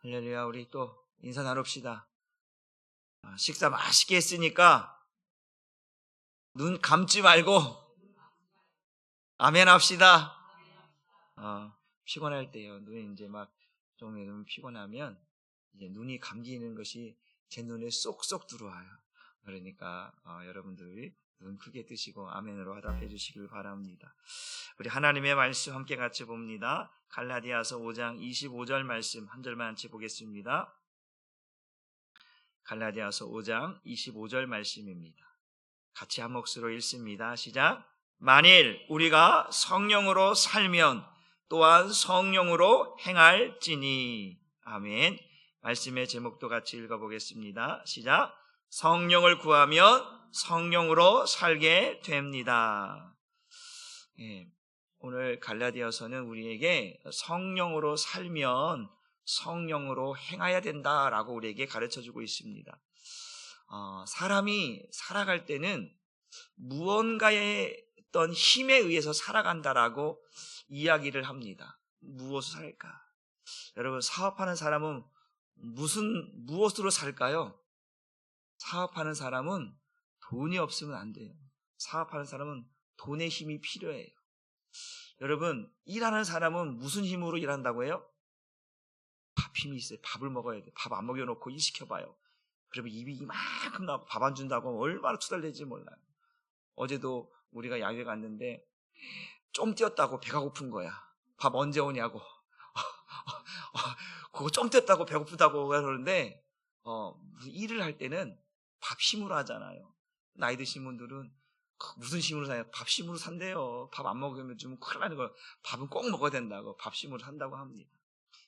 할렐루야. 우리 또 인사 나눕시다. 식사 맛있게 했으니까 눈 감지 말고 아멘 합시다. 피곤할 때요. 눈이 이제 막 좀 피곤하면 이제 눈이 감기는 것이 제 눈에 쏙쏙 들어와요. 그러니까 여러분들이 눈 크게 뜨시고 아멘으로 화답해 주시길 바랍니다. 우리 하나님의 말씀 함께 같이 봅니다. 갈라디아서 5장 25절 말씀 한 절만 같이 보겠습니다. 갈라디아서 5장 25절 말씀입니다. 같이 한 몫으로 읽습니다. 시작. 만일 우리가 성령으로 살면 또한 성령으로 행할지니. 아멘. 말씀의 제목도 같이 읽어보겠습니다. 시작. 성령을 구하면 성령으로 살게 됩니다. 오늘 갈라디아서는 우리에게 성령으로 살면 성령으로 행해야 된다라고 우리에게 가르쳐주고 있습니다. 사람이 살아갈 때는 무언가의 어떤 힘에 의해서 살아간다라고 이야기를 합니다. 무엇으로 살까? 여러분, 사업하는 사람은 무엇으로 살까요? 사업하는 사람은 돈이 없으면 안 돼요. 사업하는 사람은 돈의 힘이 필요해요. 여러분, 일하는 사람은 무슨 힘으로 일한다고 해요? 밥 힘이 있어요. 밥을 먹어야 돼요. 밥 안 먹여놓고 일 시켜봐요. 그러면 입이 이만큼 나고 밥 안 준다고 하면 얼마나 투덜댈지 몰라요. 어제도 우리가 야외 갔는데 좀 뛰었다고 배가 고픈 거야. 밥 언제 오냐고. 그거 좀 뛰었다고 배고프다고 그러는데 일을 할 때는 밥 힘으로 하잖아요. 나이 드신 분들은 무슨 힘으로 사요? 밥 힘으로 산대요. 밥 안 먹으면 좀 큰일 나는 거. 밥은 꼭 먹어야 된다고 밥 힘으로 산다고 합니다.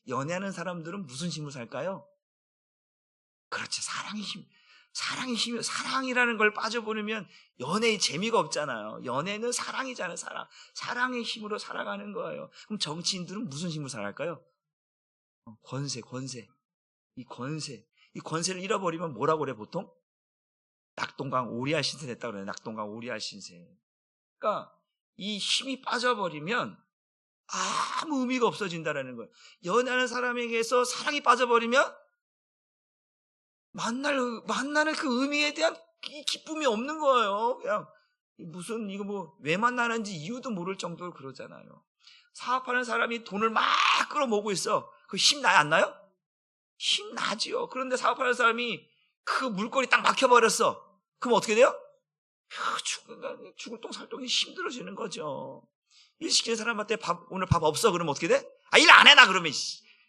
연애하는 사람들은 무슨 힘으로 살까요? 그렇지, 사랑의 힘. 사랑의 힘, 사랑이라는 걸 빠져버리면 연애의 재미가 없잖아요. 연애는 사랑이잖아요. 사랑의 힘으로 살아가는 거예요. 그럼 정치인들은 무슨 힘으로 살아갈까요? 권세. 이 권세를 잃어버리면 뭐라고 그래 보통? 낙동강 오리알 신세 됐다고 그래요. 낙동강 오리알 신세. 그러니까 이 힘이 빠져버리면 아무 의미가 없어진다라는 거예요. 연애하는 사람에게서 사랑이 빠져버리면 만나는 그 의미에 대한 이 기쁨이 없는 거예요. 그냥 이거 왜 만나는지 이유도 모를 정도로 그러잖아요. 사업하는 사람이 돈을 막 끌어모으고 있어. 그 힘 나요, 안 나요? 힘 나지요. 그런데 사업하는 사람이 그 물꼬리 딱 막혀버렸어. 그럼 어떻게 돼요? 죽을 똥 살 똥이 힘들어지는 거죠. 일 시키는 사람한테 오늘 밥 없어? 그러면 어떻게 돼? 일 안 해, 나 그러면.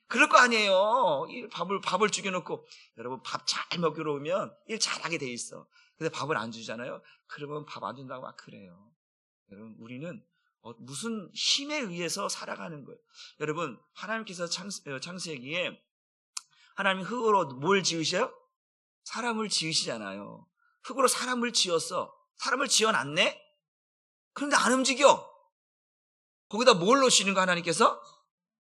그럴 거 아니에요. 밥을 죽여놓고, 여러분, 밥 잘 먹으러 오면 일 잘하게 돼 있어. 근데 밥을 안 주잖아요? 그러면 밥 안 준다고 막 그래요. 여러분, 우리는 무슨 힘에 의해서 살아가는 거예요. 여러분, 하나님께서 창세기에 하나님이 흙으로 뭘 지으셔요? 사람을 지으시잖아요. 흙으로 사람을 지었어. 사람을 지어놨네? 그런데 안 움직여. 거기다 뭘 넣으시는 거 하나님께서?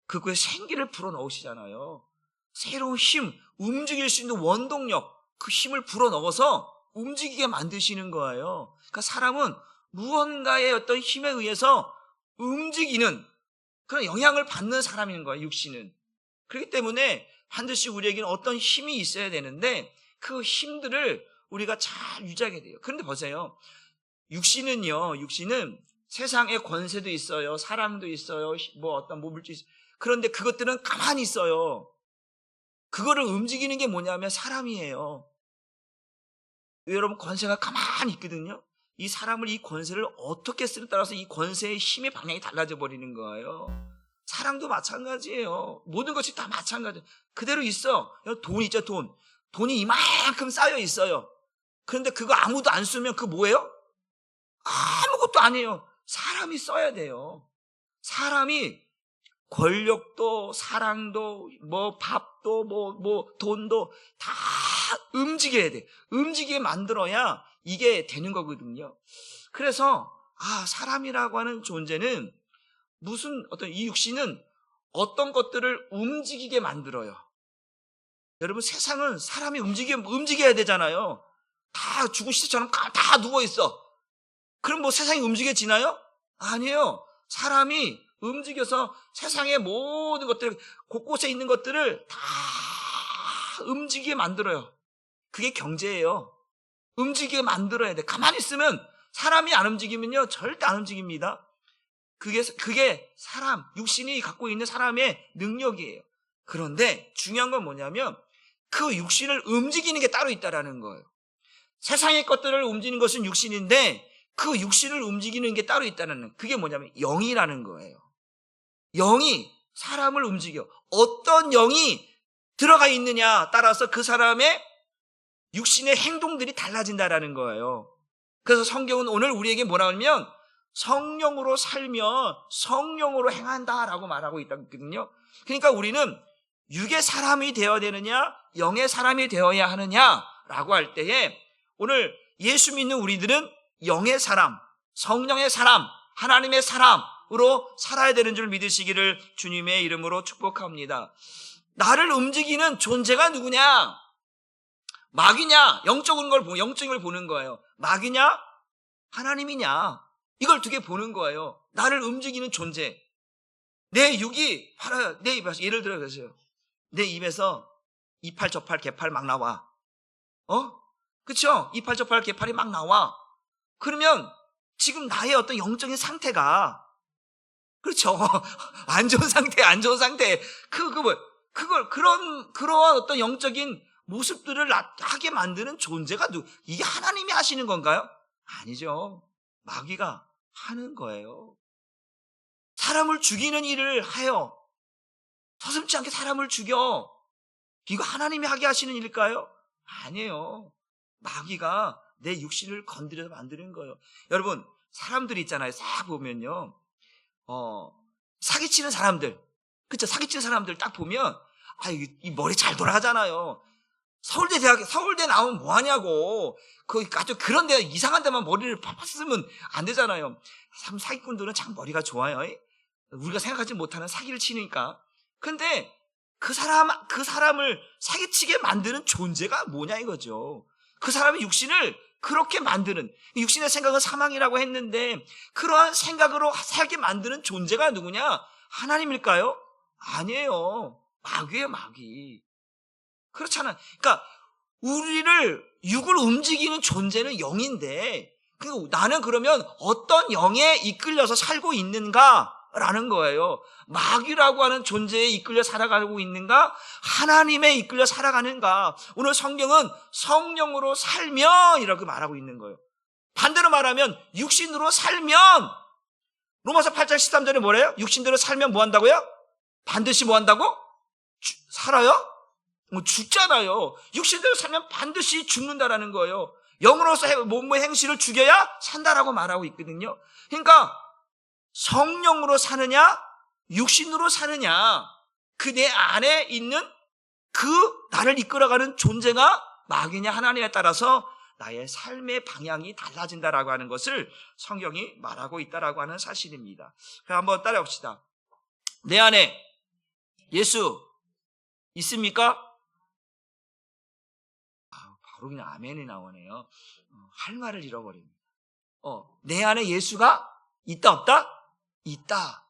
그거에 생기를 불어넣으시잖아요. 새로운 힘, 움직일 수 있는 원동력, 그 힘을 불어넣어서 움직이게 만드시는 거예요. 그러니까 사람은 무언가의 어떤 힘에 의해서 움직이는 그런 영향을 받는 사람인 거예요, 육신은. 그렇기 때문에 반드시 우리에게는 어떤 힘이 있어야 되는데 그 힘들을 우리가 잘 유지하게 돼요. 그런데 보세요. 육신은 세상에 권세도 있어요. 사랑도 있어요. 어떤 물질 있어요. 그런데 그것들은 가만히 있어요. 그거를 움직이는 게 뭐냐면 사람이에요. 여러분, 권세가 가만히 있거든요. 이 사람을 이 권세를 어떻게 쓰느냐에 따라서 이 권세의 힘의 방향이 달라져 버리는 거예요. 사랑도 마찬가지예요. 모든 것이 다 마찬가지예요. 그대로 있어. 돈 있죠, 돈. 돈이 이만큼 쌓여 있어요. 그런데 그거 아무도 안 쓰면 그거 뭐예요? 아무것도 아니에요. 사람이 써야 돼요. 사람이 권력도 사랑도 밥도 돈도 다 움직여야 돼. 움직이게 만들어야 이게 되는 거거든요. 그래서 사람이라고 하는 존재는 이 육신은 어떤 것들을 움직이게 만들어요. 여러분, 세상은 사람이 움직여야 되잖아요. 다 죽은 시체처럼 다 누워있어. 그럼 세상이 움직여지나요? 아니에요. 사람이 움직여서 세상의 모든 것들, 곳곳에 있는 것들을 다 움직이게 만들어요. 그게 경제예요. 움직이게 만들어야 돼. 가만히 있으면 사람이 안 움직이면요 절대 안 움직입니다. 그게 사람, 육신이 갖고 있는 사람의 능력이에요. 그런데 중요한 건 뭐냐면 그 육신을 움직이는 게 따로 있다라는 거예요. 세상의 것들을 움직이는 것은 육신인데 그 육신을 움직이는 게 따로 있다는, 그게 뭐냐면 영이라는 거예요. 영이 사람을 움직여. 어떤 영이 들어가 있느냐 따라서 그 사람의 육신의 행동들이 달라진다라는 거예요. 그래서 성경은 오늘 우리에게 뭐라고 하면 성령으로 살며 성령으로 행한다라고 말하고 있거든요. 그러니까 우리는 육의 사람이 되어야 되느냐 영의 사람이 되어야 하느냐라고 할 때에 오늘 예수 믿는 우리들은 영의 사람, 성령의 사람, 하나님의 사람으로 살아야 되는 줄 믿으시기를 주님의 이름으로 축복합니다. 나를 움직이는 존재가 누구냐? 마귀냐? 영적인 걸 보는 거예요. 마귀냐? 하나님이냐? 이걸 두 개 보는 거예요. 나를 움직이는 존재. 내 육이 바로 내 입에서, 예를 들어 보세요. 내 입에서 이팔 저팔 개팔 막 나와. 그쵸? 이팔 저팔 개팔이 막 나와. 그러면 지금 나의 어떤 영적인 상태가, 그렇죠? 안 좋은 상태. 그런 어떤 영적인 모습들을 하게 만드는 존재가 이게 하나님이 하시는 건가요? 아니죠. 마귀가 하는 거예요. 사람을 죽이는 일을 하여 서슴지 않게 사람을 죽여. 이거 하나님이 하게 하시는 일일까요? 아니에요. 마귀가 내 육신을 건드려서 만드는 거예요. 여러분, 사람들이 있잖아요. 싹 보면요. 사기치는 사람들. 그쵸? 사기치는 사람들 딱 보면, 이 머리 잘 돌아가잖아요. 서울대 나오면 뭐 하냐고. 아주 그런 데, 이상한 데만 머리를 팍팍 쓰면 안 되잖아요. 참, 사기꾼들은 참 머리가 좋아요. 우리가 생각하지 못하는 사기를 치니까. 근데 그 사람을 사기치게 만드는 존재가 뭐냐 이거죠. 그 사람의 육신을 그렇게 만드는, 육신의 생각은 사망이라고 했는데 그러한 생각으로 살게 만드는 존재가 누구냐? 하나님일까요? 아니에요. 마귀예요, 마귀. 그렇잖아요. 그러니까 우리를 육을 움직이는 존재는 영인데 나는 그러면 어떤 영에 이끌려서 살고 있는가라는 거예요. 마귀라고 하는 존재에 이끌려 살아가고 있는가? 하나님에 이끌려 살아가는가? 오늘 성경은 성령으로 살면 이렇게 말하고 있는 거예요. 반대로 말하면 육신으로 살면, 로마서 8장 13절에 뭐래요? 육신대로 살면 뭐 한다고요? 반드시 뭐 한다고? 살아요? 죽잖아요. 육신대로 살면 반드시 죽는다라는 거예요. 영으로서 몸의 행실을 죽여야 산다라고 말하고 있거든요. 그러니까 성령으로 사느냐 육신으로 사느냐, 그 내 안에 있는 그 나를 이끌어가는 존재가 마귀냐 하나님에 따라서 나의 삶의 방향이 달라진다라고 하는 것을 성경이 말하고 있다라고 하는 사실입니다. 그럼 한번 따라해봅시다. 내 안에 예수 있습니까? 바로 그냥 아멘이 나오네요. 할 말을 잃어버립니다. 내 안에 예수가 있다 없다? 있다.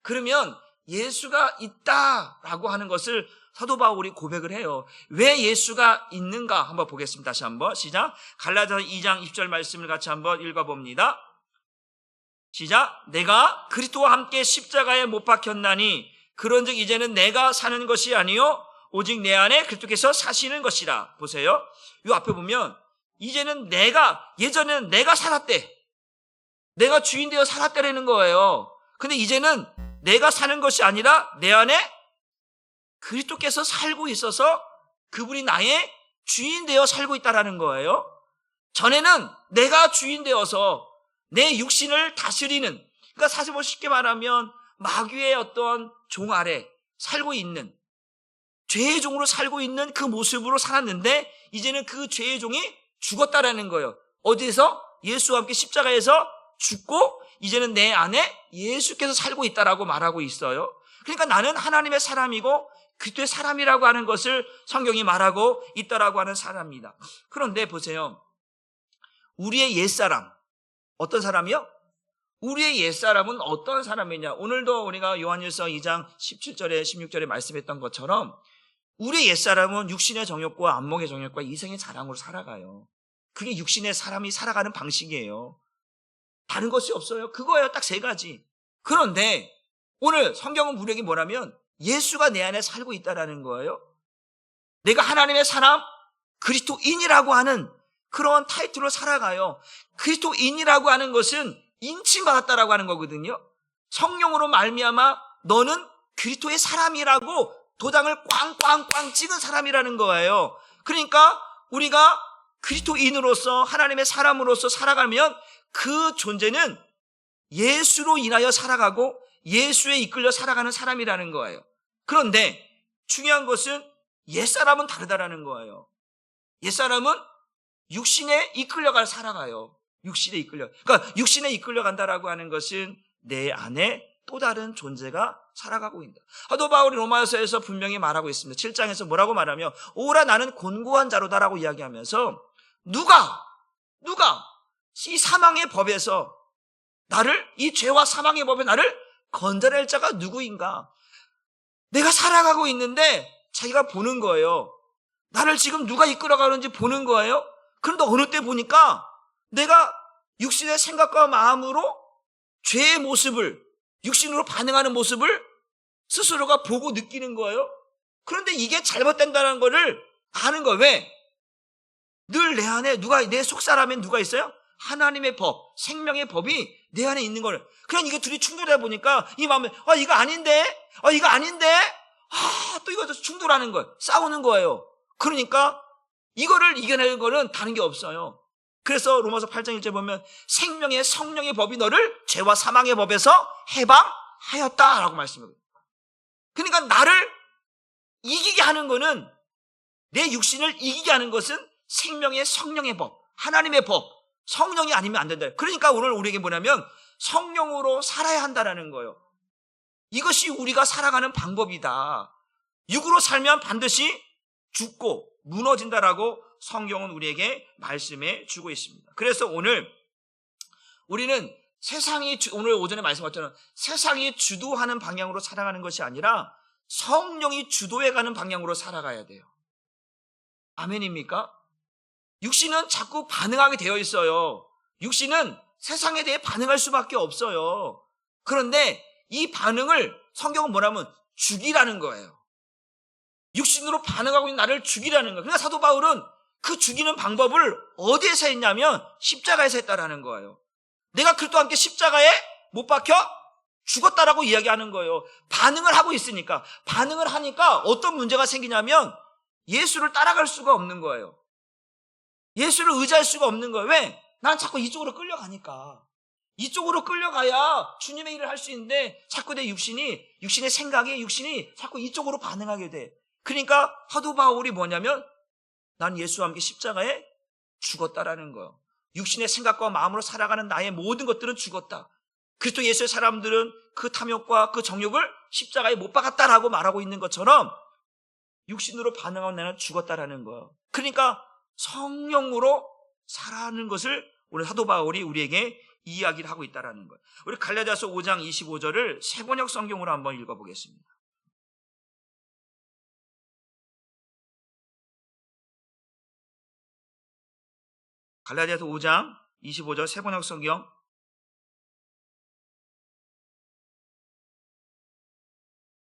그러면 예수가 있다라고 하는 것을 사도 바울이 고백을 해요. 왜 예수가 있는가 한번 보겠습니다. 다시 한번 시작. 갈라디아서 2장 20절 말씀을 같이 한번 읽어봅니다. 시작. 내가 그리스도와 함께 십자가에 못 박혔나니 그런즉 이제는 내가 사는 것이 아니요 오직 내 안에 그리스도께서 사시는 것이라. 보세요. 이 앞에 보면 이제는 예전에는 내가 살았대. 내가 주인 되어 살았다라는 거예요. 근데 이제는 내가 사는 것이 아니라 내 안에 그리스도께서 살고 있어서 그분이 나의 주인 되어 살고 있다라는 거예요. 전에는 내가 주인 되어서 내 육신을 다스리는, 그러니까 사실 뭐 쉽게 말하면 마귀의 어떤 종 아래 살고 있는, 죄의 종으로 살고 있는 그 모습으로 살았는데 이제는 그 죄의 종이 죽었다라는 거예요. 어디에서? 예수와 함께 십자가에서 죽고 이제는 내 안에 예수께서 살고 있다라고 말하고 있어요. 그러니까 나는 하나님의 사람이고 그리스도의 사람이라고 하는 것을 성경이 말하고 있다라고 하는 사람입니다. 그런데 보세요. 우리의 옛사람, 어떤 사람이요? 우리의 옛사람은 어떤 사람이냐? 오늘도 우리가 요한일서 2장 17절에 16절에 말씀했던 것처럼 우리의 옛사람은 육신의 정욕과 안목의 정욕과 이생의 자랑으로 살아가요. 그게 육신의 사람이 살아가는 방식이에요. 다른 것이 없어요. 그거예요. 딱 세 가지. 그런데 오늘 성경은 우리에게 뭐라면 예수가 내 안에 살고 있다라는 거예요. 내가 하나님의 사람, 그리스도인이라고 하는 그런 타이틀로 살아가요. 그리스도인이라고 하는 것은 인칭받았다라고 하는 거거든요. 성령으로 말미암아 너는 그리스도의 사람이라고 도장을 꽝꽝꽝 찍은 사람이라는 거예요. 그러니까 우리가 그리스도인으로서 하나님의 사람으로서 살아가면 그 존재는 예수로 인하여 살아가고 예수에 이끌려 살아가는 사람이라는 거예요. 그런데 중요한 것은 옛사람은 다르다라는 거예요. 옛사람은 육신에 이끌려가 살아가요. 육신에 이끌려. 그러니까 육신에 이끌려간다라고 하는 것은 내 안에 또 다른 존재가 살아가고 있다. 사도 바울이 로마서에서 분명히 말하고 있습니다. 7장에서 뭐라고 말하며 오라 나는 곤고한 자로다라고 이야기하면서 누가 이 사망의 법에서 나를, 이 죄와 사망의 법에 나를 건져낼 자가 누구인가? 내가 살아가고 있는데 자기가 보는 거예요. 나를 지금 누가 이끌어가는지 보는 거예요. 그런데 어느 때 보니까 내가 육신의 생각과 마음으로 죄의 모습을, 육신으로 반응하는 모습을 스스로가 보고 느끼는 거예요. 그런데 이게 잘못된다는 거를 아는 거예요. 왜? 늘 내 안에 내 속사람에 누가 있어요? 하나님의 법, 생명의 법이 내 안에 있는 거를. 그냥 이게 둘이 충돌하다 보니까 이 마음에 이거 아닌데, 또 이거 충돌하는 거예요. 싸우는 거예요. 그러니까 이거를 이겨내는 거는 다른 게 없어요. 그래서 로마서 8장 1절 보면 생명의 성령의 법이 너를 죄와 사망의 법에서 해방하였다라고 말씀해요. 그러니까 나를 이기게 하는 거는, 내 육신을 이기게 하는 것은 생명의 성령의 법, 하나님의 법, 성령이 아니면 안 된다. 그러니까 오늘 우리에게 뭐냐면 성령으로 살아야 한다라는 거예요. 이것이 우리가 살아가는 방법이다. 육으로 살면 반드시 죽고 무너진다라고 성경은 우리에게 말씀해 주고 있습니다. 그래서 오늘 우리는 오늘 오전에 말씀하셨잖아요. 세상이 주도하는 방향으로 살아가는 것이 아니라 성령이 주도해가는 방향으로 살아가야 돼요. 아멘입니까? 육신은 자꾸 반응하게 되어 있어요. 육신은 세상에 대해 반응할 수밖에 없어요. 그런데 이 반응을 성경은 뭐라면 죽이라는 거예요. 육신으로 반응하고 있는 나를 죽이라는 거예요. 그러니까 사도 바울은 그 죽이는 방법을 어디에서 했냐면 십자가에서 했다라는 거예요. 내가 그리스도와 함께 십자가에 못 박혀 죽었다라고 이야기하는 거예요. 반응을 하고 있으니까. 반응을 하니까 어떤 문제가 생기냐면 예수를 따라갈 수가 없는 거예요. 예수를 의지할 수가 없는 거예요. 왜? 난 자꾸 이쪽으로 끌려가니까. 이쪽으로 끌려가야 주님의 일을 할 수 있는데 자꾸 내 육신의 생각이, 육신이 자꾸 이쪽으로 반응하게 돼. 그러니까 사도 바울이 뭐냐면 난 예수와 함께 십자가에 죽었다라는 거예요. 육신의 생각과 마음으로 살아가는 나의 모든 것들은 죽었다. 그리스도 예수의 사람들은 그 탐욕과 그 정욕을 십자가에 못 박았다라고 말하고 있는 것처럼 육신으로 반응하는 나는 죽었다라는 거예요. 그러니까 성령으로 살아가는 것을 오늘 사도 바울이 우리에게 이야기를 하고 있다라는 거예요. 우리 갈라디아서 5장 25절을 세번역 성경으로 한번 읽어보겠습니다. 갈라디아서 5장 25절 세번역 성경.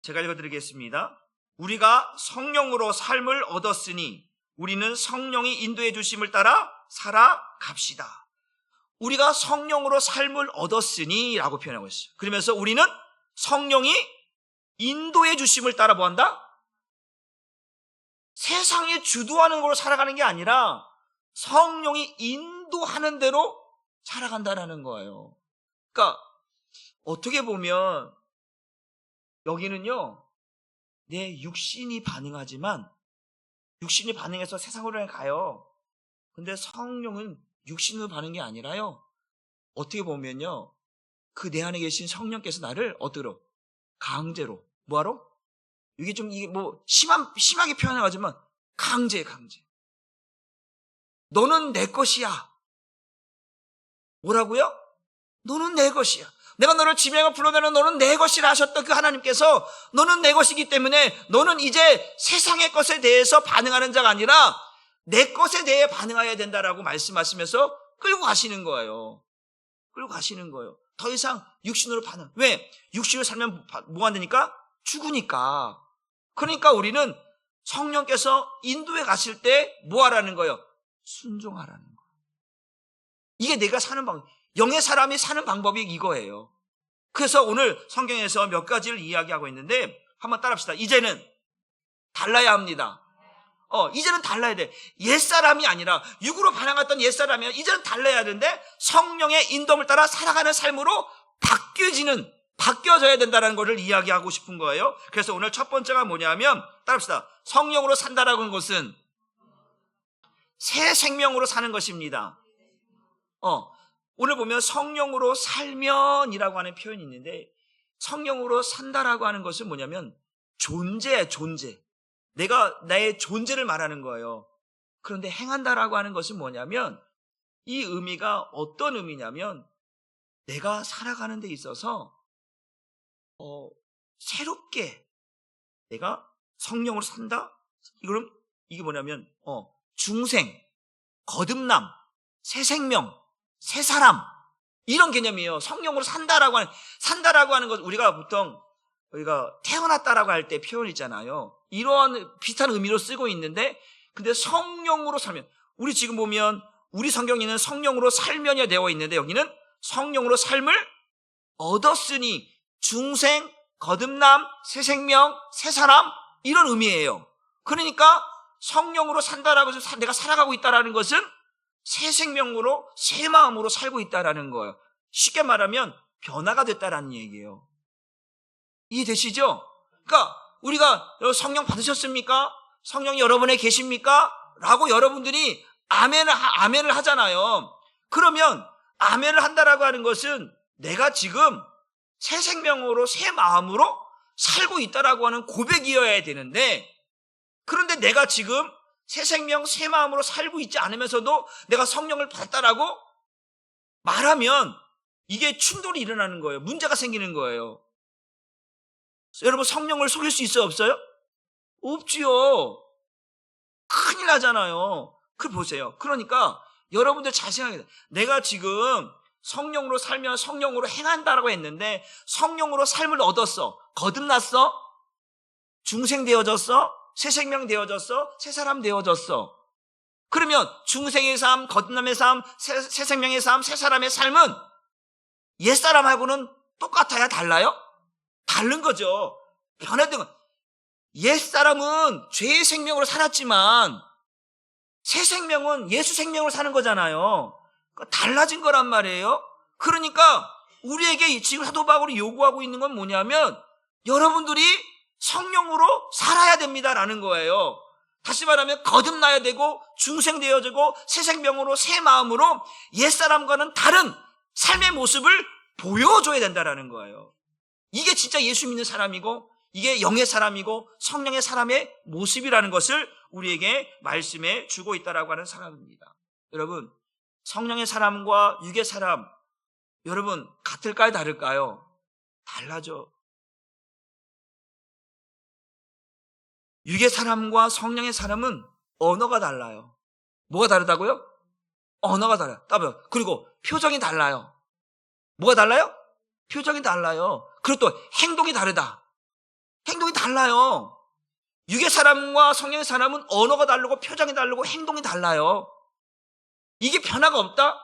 제가 읽어드리겠습니다. 우리가 성령으로 삶을 얻었으니 우리는 성령이 인도해 주심을 따라 살아갑시다. 우리가 성령으로 삶을 얻었으니 라고 표현하고 있어요. 그러면서 우리는 성령이 인도해 주심을 따라 뭐한다? 세상에 주도하는 걸로 살아가는 게 아니라 성령이 인도하는 대로 살아간다는 거예요. 그러니까 어떻게 보면 여기는요, 내 육신이 반응하지만 육신이 반응해서 세상으로 가요. 근데 성령은 육신으로 반응이 아니라요, 어떻게 보면요, 그 내 안에 계신 성령께서 나를 어디로? 강제로. 뭐하러? 이게 좀 심하게 표현하지만 강제. 너는 내 것이야. 뭐라고요? 너는 내 것이야. 내가 너를 지명하고 불러내는 너는 내 것이라 하셨던 그 하나님께서 너는 내 것이기 때문에 너는 이제 세상의 것에 대해서 반응하는 자가 아니라 내 것에 대해 반응해야 된다라고 말씀하시면서 끌고 가시는 거예요. 끌고 가시는 거예요. 더 이상 육신으로 반응. 왜? 육신으로 살면 뭐가 안 되니까? 죽으니까. 그러니까 우리는 성령께서 인도에 가실 때 뭐 하라는 거예요? 순종하라는 거예요. 이게 내가 사는 방법. 영의 사람이 사는 방법이 이거예요. 그래서 오늘 성경에서 몇 가지를 이야기하고 있는데 한번 따라합시다. 이제는 달라야 합니다. 이제는 달라야 돼. 옛사람이 아니라 육으로 반항했던 옛사람이 아니라 이제는 달라야 하는데 성령의 인도를 따라 살아가는 삶으로 바뀌어져야 된다는 것을 이야기하고 싶은 거예요. 그래서 오늘 첫 번째가 뭐냐면 따라합시다. 성령으로 산다라고 하는 것은 새 생명으로 사는 것입니다. 오늘 보면 성령으로 살면이라고 하는 표현이 있는데 성령으로 산다라고 하는 것은 뭐냐면 존재. 내가 나의 존재를 말하는 거예요. 그런데 행한다라고 하는 것은 뭐냐면 이 의미가 어떤 의미냐면 내가 살아가는 데 있어서 새롭게 내가 성령으로 산다? 그럼 이게 뭐냐면 중생, 거듭남, 새 생명, 새 사람 이런 개념이에요. 성령으로 산다라고 하는 것 우리가 보통 우리가 태어났다라고 할 때 표현 있잖아요. 이러한 비슷한 의미로 쓰고 있는데 근데 성령으로 살면 우리 지금 보면 우리 성경에는 성령으로 살면이 되어 있는데 여기는 성령으로 삶을 얻었으니 중생, 거듭남, 새 생명, 새 사람 이런 의미예요. 그러니까 성령으로 산다라고 해서 내가 살아가고 있다라는 것은 새 생명으로 새 마음으로 살고 있다라는 거예요. 쉽게 말하면 변화가 됐다라는 얘기예요. 이해되시죠? 그러니까 우리가 성령 받으셨습니까? 성령이 여러분에 계십니까? 라고 여러분들이 아멘을 하잖아요. 그러면 아멘을 한다라고 하는 것은 내가 지금 새 생명으로 새 마음으로 살고 있다라고 하는 고백이어야 되는데 그런데 내가 지금 새 생명 새 마음으로 살고 있지 않으면서도 내가 성령을 받았다라고 말하면 이게 충돌이 일어나는 거예요. 문제가 생기는 거예요. 여러분 성령을 속일 수 있어요? 없어요? 없지요. 큰일 나잖아요. 그걸 보세요. 그러니까 여러분들 잘 생각해요. 내가 지금 성령으로 살면 성령으로 행한다라고 했는데 성령으로 삶을 얻었어. 거듭났어? 중생 되어졌어? 새 생명 되어졌어? 새 사람 되어졌어? 그러면 중생의 삶, 거듭남의 삶, 새 생명의 삶, 새 사람의 삶은 옛사람하고는 똑같아야 달라요? 다른 거죠. 변화된 거. 옛사람은 죄의 생명으로 살았지만 새 생명은 예수 생명으로 사는 거잖아요. 달라진 거란 말이에요. 그러니까 우리에게 지금 사도 바울이 요구하고 있는 건 뭐냐면 여러분들이 성령으로 살아야 됩니다라는 거예요. 다시 말하면 거듭나야 되고 중생되어지고 새 생명으로 새 마음으로 옛사람과는 다른 삶의 모습을 보여줘야 된다라는 거예요. 이게 진짜 예수 믿는 사람이고 이게 영의 사람이고 성령의 사람의 모습이라는 것을 우리에게 말씀해 주고 있다라고 하는 사람입니다. 여러분 성령의 사람과 육의 사람 여러분 같을까요? 다를까요? 달라져. 육의 사람과 성령의 사람은 언어가 달라요. 뭐가 다르다고요? 언어가 달라요. 그리고 표정이 달라요. 뭐가 달라요? 표정이 달라요. 그리고 또 행동이 다르다. 행동이 달라요. 육의 사람과 성령의 사람은 언어가 다르고 표정이 다르고 행동이 달라요. 이게 변화가 없다?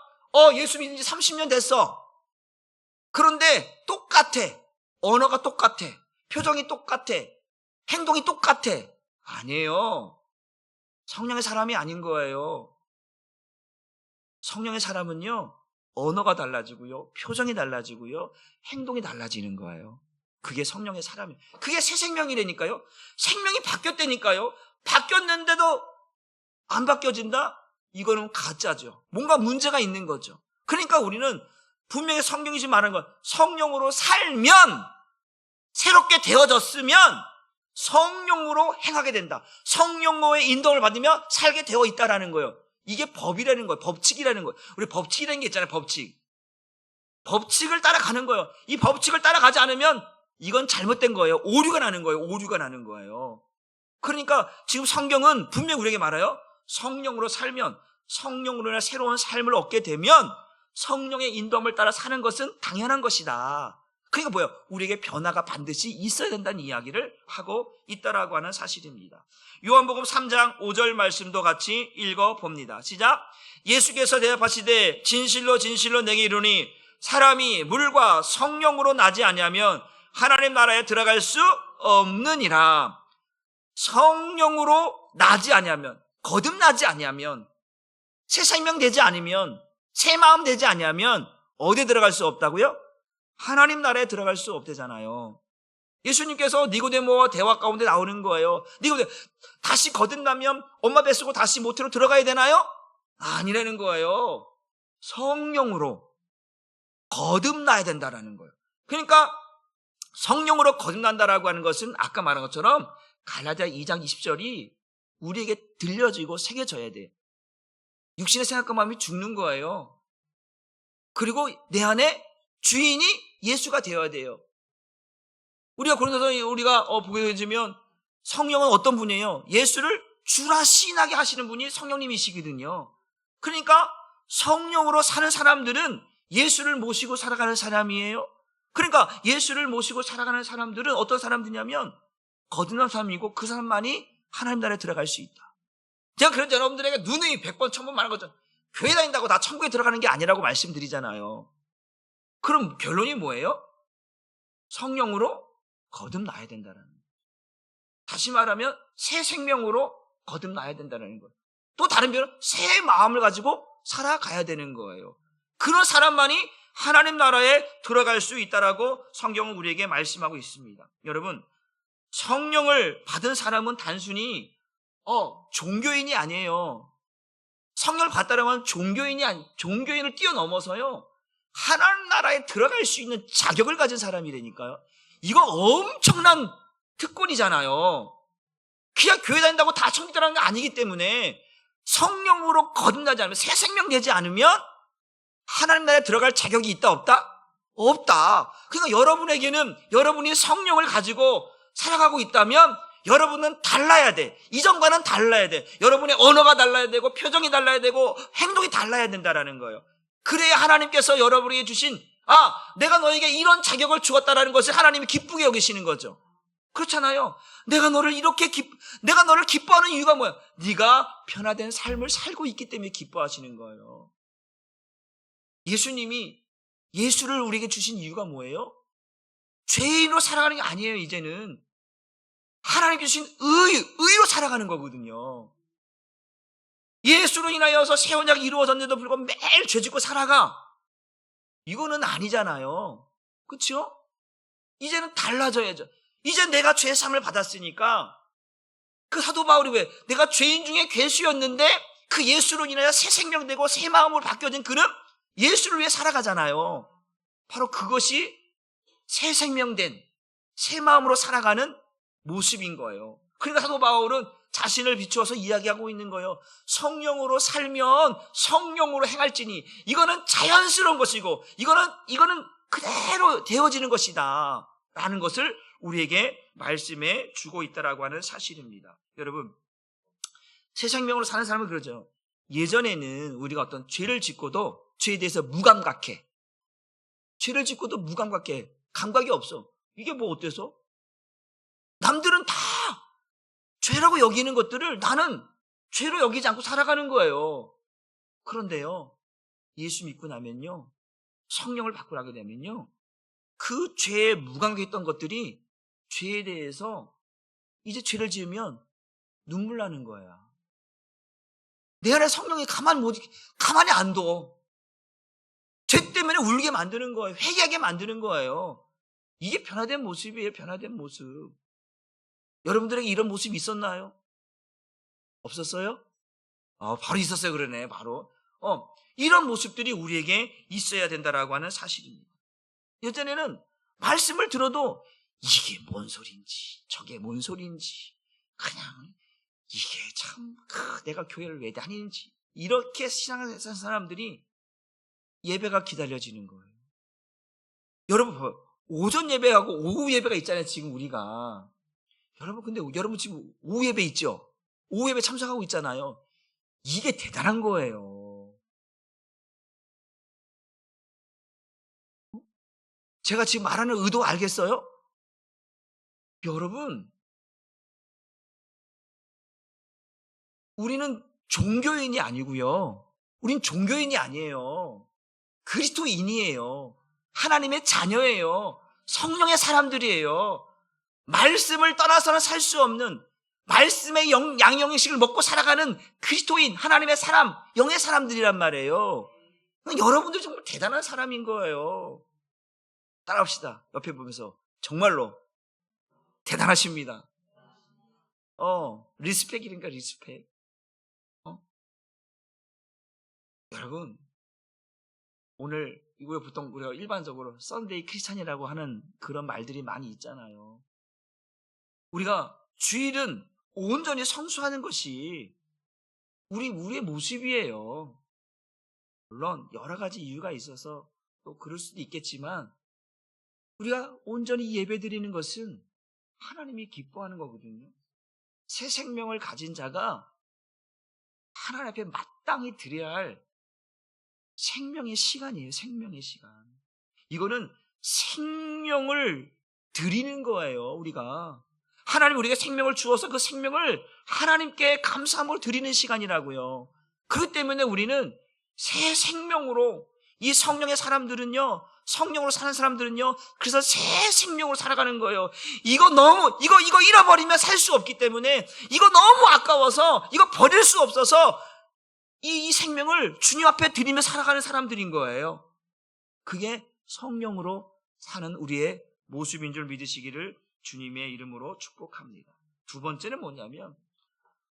예수 믿은 지 30년 됐어. 그런데 똑같아. 언어가 똑같아. 표정이 똑같아. 행동이 똑같아. 아니에요. 성령의 사람이 아닌 거예요. 성령의 사람은요, 언어가 달라지고요, 표정이 달라지고요, 행동이 달라지는 거예요. 그게 성령의 사람이에요. 그게 새 생명이라니까요. 생명이 바뀌었다니까요. 바뀌었는데도 안 바뀌어진다? 이거는 가짜죠. 뭔가 문제가 있는 거죠. 그러니까 우리는 분명히 성경이 지금 말하는 건 성령으로 살면, 새롭게 되어졌으면 성령으로 행하게 된다. 성령의 인도를 받으며 살게 되어 있다라는 거예요. 이게 법이라는 거예요. 법칙이라는 거예요. 우리 법칙이라는 게 있잖아요. 법칙. 법칙을 따라가는 거예요. 이 법칙을 따라가지 않으면 이건 잘못된 거예요. 오류가 나는 거예요. 오류가 나는 거예요. 그러니까 지금 성경은 분명히 우리에게 말해요. 성령으로 살면, 성령으로 인한 새로운 삶을 얻게 되면 성령의 인도함을 따라 사는 것은 당연한 것이다. 그러니까 뭐예요? 우리에게 변화가 반드시 있어야 된다는 이야기를 하고 있다라고 하는 사실입니다. 요한복음 3장 5절 말씀도 같이 읽어봅니다. 시작. 예수께서 대답하시되 진실로 진실로 내게 이르노니 사람이 물과 성령으로 나지 아니하면 하나님 나라에 들어갈 수 없느니라. 성령으로 나지 아니하면, 거듭나지 아니하면, 새 생명 되지 않으면, 새 마음 되지 아니하면 어디에 들어갈 수 없다고요? 하나님 나라에 들어갈 수 없대잖아요. 예수님께서 니고데모와 대화 가운데 나오는 거예요. 니고데모, 다시 거듭나면 엄마 뱃속으로 다시 모태로 들어가야 되나요? 아니라는 거예요. 성령으로 거듭나야 된다라는 거예요. 그러니까 성령으로 거듭난다라고 하는 것은 아까 말한 것처럼 갈라디아 2장 20절이 우리에게 들려지고 새겨져야 돼요. 육신의 생각과 마음이 죽는 거예요. 그리고 내 안에 주인이 예수가 되어야 돼요. 우리가 고린도서 우리가 보게 되면 성령은 어떤 분이에요? 예수를 주라 시인하게 하시는 분이 성령님이시거든요. 그러니까 성령으로 사는 사람들은 예수를 모시고 살아가는 사람이에요. 그러니까 예수를 모시고 살아가는 사람들은 어떤 사람들이냐면 거듭난 사람이고 그 사람만이 하나님 나라에 들어갈 수 있다. 제가 그런 여러분들에게 누누이 100번 1000번 말한 것처럼 교회 다닌다고 다 천국에 들어가는 게 아니라고 말씀드리잖아요. 그럼 결론이 뭐예요? 성령으로 거듭나야 된다는 거예요. 다시 말하면 새 생명으로 거듭나야 된다는 거예요. 또 다른 변은 새 마음을 가지고 살아가야 되는 거예요. 그런 사람만이 하나님 나라에 들어갈 수 있다라고 성경은 우리에게 말씀하고 있습니다. 여러분, 성령을 받은 사람은 단순히 종교인이 아니에요. 성령을 받다라면 종교인을 뛰어넘어서요, 하나님 나라에 들어갈 수 있는 자격을 가진 사람이라니까요. 이거 엄청난 특권이잖아요. 그냥 교회 다닌다고 다 천국 들어가는 게 아니기 때문에 성령으로 거듭나지 않으면, 새 생명 되지 않으면 하나님 나라에 들어갈 자격이 있다 없다? 없다. 그러니까 여러분에게는 여러분이 성령을 가지고 살아가고 있다면 여러분은 달라야 돼. 이전과는 달라야 돼. 여러분의 언어가 달라야 되고 표정이 달라야 되고 행동이 달라야 된다라는 거예요. 그래야 하나님께서 여러분에게 주신 내가 너에게 이런 자격을 주었다라는 것을 하나님이 기쁘게 여기시는 거죠. 그렇잖아요. 내가 너를 기뻐하는 이유가 뭐야? 네가 변화된 삶을 살고 있기 때문에 기뻐하시는 거예요. 예수님이 예수를 우리에게 주신 이유가 뭐예요? 죄인으로 살아가는 게 아니에요. 이제는 하나님께 주신 의로 살아가는 거거든요. 예수로 인하여서 새 언약이 이루어졌는데도 불구하고 매일 죄 짓고 살아가. 이거는 아니잖아요. 그렇죠? 이제는 달라져야죠. 이제 내가 죄사함을 받았으니까, 그 사도 바울이 왜 내가 죄인 중에 괴수였는데 그 예수로 인하여 새 생명되고 새 마음으로 바뀌어진 그는 예수를 위해 살아가잖아요. 바로 그것이 새 생명된 새 마음으로 살아가는 모습인 거예요. 그러니까 사도 바울은 자신을 비추어서 이야기하고 있는 거예요. 성령으로 살면 성령으로 행할지니, 이거는 자연스러운 것이고 이거는 그대로 되어지는 것이다 라는 것을 우리에게 말씀해 주고 있다라고 하는 사실입니다. 여러분, 새 생명으로 사는 사람은 그러죠. 예전에는 우리가 어떤 죄를 짓고도 죄에 대해서 무감각해. 죄를 짓고도 무감각해. 감각이 없어. 이게 뭐 어때서? 남들은 다 죄라고 여기는 것들을 나는 죄로 여기지 않고 살아가는 거예요. 그런데요, 예수 믿고 나면요, 성령을 받고 나게 되면요, 그 죄에 무감각했던 것들이 죄에 대해서 이제 죄를 지으면 눈물 나는 거야. 내 안에 성령이 가만히 안 둬. 죄 때문에 울게 만드는 거예요. 회개하게 만드는 거예요. 이게 변화된 모습이에요. 변화된 모습. 여러분들에게 이런 모습이 있었나요? 없었어요? 바로 있었어요. 그러네. 바로. 이런 모습들이 우리에게 있어야 된다라고 하는 사실입니다. 예전에는 말씀을 들어도 이게 뭔 소리인지 저게 뭔 소리인지, 그냥 이게 참 내가 교회를 왜 다니는지, 이렇게 신앙을 했던 사람들이 예배가 기다려지는 거예요. 여러분 봐봐요. 오전 예배하고 오후 예배가 있잖아요, 지금 우리가. 여러분, 근데 여러분 지금 오후 예배 있죠? 오후 예배 참석하고 있잖아요. 이게 대단한 거예요. 제가 지금 말하는 의도 알겠어요? 여러분, 우리는 종교인이 아니고요. 우린 종교인이 아니에요. 그리스도인이에요. 하나님의 자녀예요. 성령의 사람들이에요. 말씀을 떠나서는 살 수 없는, 말씀의 양영식을 먹고 살아가는 그리스도인, 하나님의 사람, 영의 사람들이란 말이에요. 여러분들 정말 대단한 사람인 거예요. 따라합시다. 옆에 보면서 정말로 대단하십니다. 리스펙이니까 리스펙. 여러분, 오늘 이거 보통 우리가 일반적으로 썬데이 크리스찬이라고 하는 그런 말들이 많이 있잖아요. 우리가 주일은 온전히 성수하는 것이 우리의 모습이에요. 물론 여러 가지 이유가 있어서 또 그럴 수도 있겠지만 우리가 온전히 예배드리는 것은 하나님이 기뻐하는 거거든요. 새 생명을 가진 자가 하나님 앞에 마땅히 드려야 할 생명의 시간이에요. 생명의 시간. 이거는 생명을 드리는 거예요. 우리가 하나님 우리에게 생명을 주어서 그 생명을 하나님께 감사함으로 드리는 시간이라고요. 그렇기 때문에 우리는 새 생명으로, 이 성령의 사람들은요, 성령으로 사는 사람들은요, 그래서 새 생명으로 살아가는 거예요. 이거 잃어버리면 살 수 없기 때문에, 이거 너무 아까워서 이거 버릴 수 없어서 이 생명을 주님 앞에 드리며 살아가는 사람들인 거예요. 그게 성령으로 사는 우리의 모습인 줄 믿으시기를 주님의 이름으로 축복합니다. 두 번째는 뭐냐면,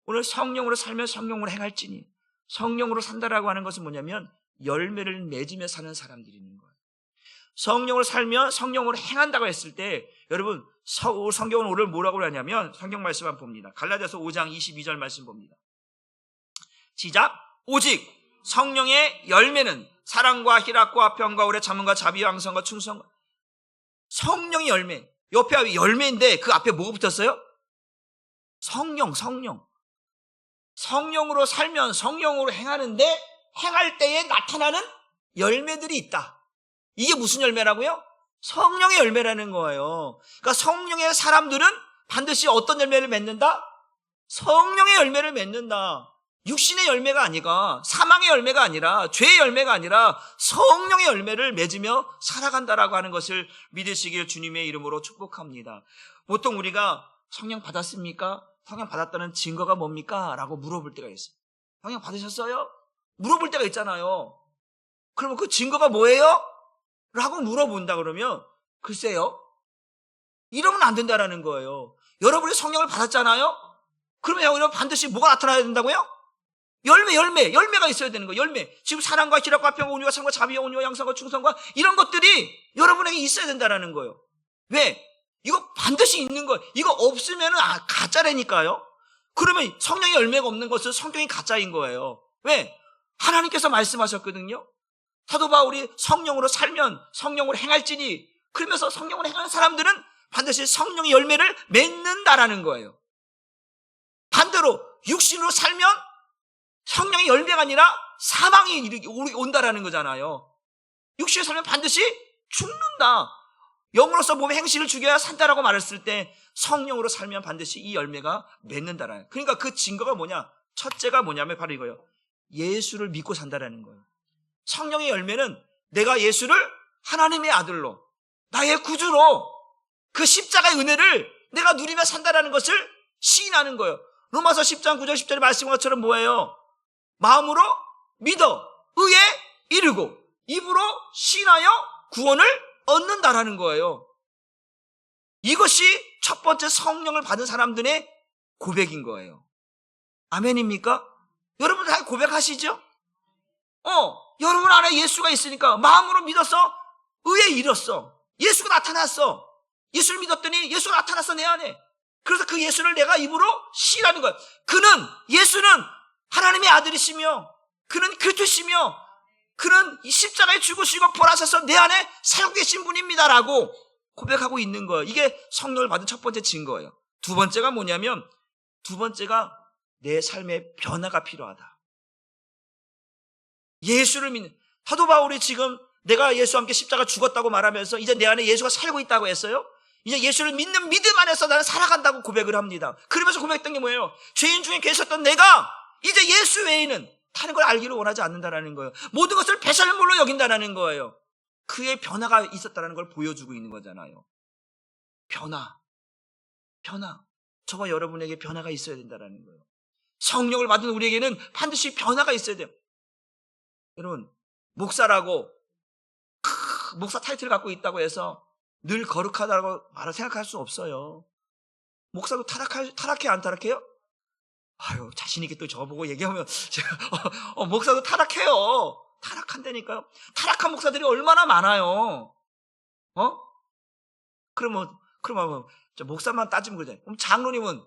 오늘 성령으로 살며 성령으로 행할지니, 성령으로 산다라고 하는 것은 뭐냐면 열매를 맺으며 사는 사람들이 있는 거예요. 성령으로 살며 성령으로 행한다고 했을 때, 여러분 성경은 오늘 뭐라고 하냐면, 성경 말씀 한번 봅니다. 갈라디아서 5장 22절 말씀 봅니다. 시작. 오직 성령의 열매는 사랑과 희락과 평과 오래 참음과 자비와 양선과 충성과. 성령의 열매, 옆에 열매인데 그 앞에 뭐가 붙었어요? 성령. 성령으로 살면 성령으로 행하는데, 행할 때에 나타나는 열매들이 있다. 이게 무슨 열매라고요? 성령의 열매라는 거예요. 그러니까 성령의 사람들은 반드시 어떤 열매를 맺는다? 성령의 열매를 맺는다. 육신의 열매가 아니라, 사망의 열매가 아니라, 죄의 열매가 아니라 성령의 열매를 맺으며 살아간다라고 하는 것을 믿으시길 주님의 이름으로 축복합니다. 보통 우리가 성령 받았습니까? 성령 받았다는 증거가 뭡니까? 라고 물어볼 때가 있어요. 성령 받으셨어요? 물어볼 때가 있잖아요. 그러면 그 증거가 뭐예요? 라고 물어본다 그러면, 글쎄요, 이러면 안 된다라는 거예요. 여러분이 성령을 받았잖아요? 그러면 여러분 반드시 뭐가 나타나야 된다고요? 열매가 있어야 되는 거예요. 열매. 지금 사랑과 희락과 평과 온유와 상과 자비와 온유와 양선과 충성과 이런 것들이 여러분에게 있어야 된다라는 거예요. 왜? 이거 반드시 있는 거예요. 이거 없으면 가짜라니까요. 그러면 성령의 열매가 없는 것은 성경이 가짜인 거예요. 왜? 하나님께서 말씀하셨거든요. 사도 바울이 성령으로 살면 성령으로 행할지니, 그러면서 성령으로 행하는 사람들은 반드시 성령의 열매를 맺는다라는 거예요. 반대로 육신으로 살면 성령의 열매가 아니라 사망이 온다라는 거잖아요. 육신으로 살면 반드시 죽는다. 영으로서 몸의 행실을 죽여야 산다라고 말했을 때, 성령으로 살면 반드시 이 열매가 맺는다라는. 그러니까 그 증거가 뭐냐? 첫째가 뭐냐면 바로 이거예요. 예수를 믿고 산다라는 거예요. 성령의 열매는 내가 예수를 하나님의 아들로, 나의 구주로, 그 십자가의 은혜를 내가 누리며 산다라는 것을 시인하는 거예요. 로마서 10장 9절 10절의 말씀인 것처럼 뭐예요? 마음으로 믿어 의에 이르고 입으로 시인하여 구원을 얻는다라는 거예요. 이것이 첫 번째 성령을 받은 사람들의 고백인 거예요. 아멘입니까? 여러분 다 고백하시죠? 여러분 안에 예수가 있으니까 마음으로 믿어서 의에 이뤘어. 예수가 나타났어. 예수를 믿었더니 예수가 나타났어, 내 안에. 그래서 그 예수를 내가 입으로 시인하는 거예요. 예수는 하나님의 아들이시며, 그는 그리스도시며, 그는 이 십자가에 죽으시고 부활하셔서 내 안에 살고 계신 분입니다라고 고백하고 있는 거예요. 이게 성령을 받은 첫 번째 증거예요. 두 번째가 뭐냐면, 두 번째가 내 삶의 변화가 필요하다. 예수를 믿는, 사도 바울이 지금 내가 예수와 함께 십자가 죽었다고 말하면서 이제 내 안에 예수가 살고 있다고 했어요. 이제 예수를 믿는 믿음 안에서 나는 살아간다고 고백을 합니다. 그러면서 고백했던 게 뭐예요? 죄인 중에 계셨던 내가 이제 예수 외에는 다른 걸 알기를 원하지 않는다라는 거예요. 모든 것을 배설물로 여긴다라는 거예요. 그의 변화가 있었다는 걸 보여주고 있는 거잖아요. 변화. 저와 여러분에게 변화가 있어야 된다는 거예요. 성령을 받은 우리에게는 반드시 변화가 있어야 돼요. 여러분, 목사라고 목사 타이틀을 갖고 있다고 해서 늘 거룩하다고 말을 생각할 수 없어요. 목사도 타락해 안 타락해요? 아유, 자신 있게 또 저보고 얘기하면 제가, 목사도 타락해요. 타락한다니까요. 타락한 목사들이 얼마나 많아요. 그러면 저 목사만 따지면 그러잖아요. 그럼 장로님은,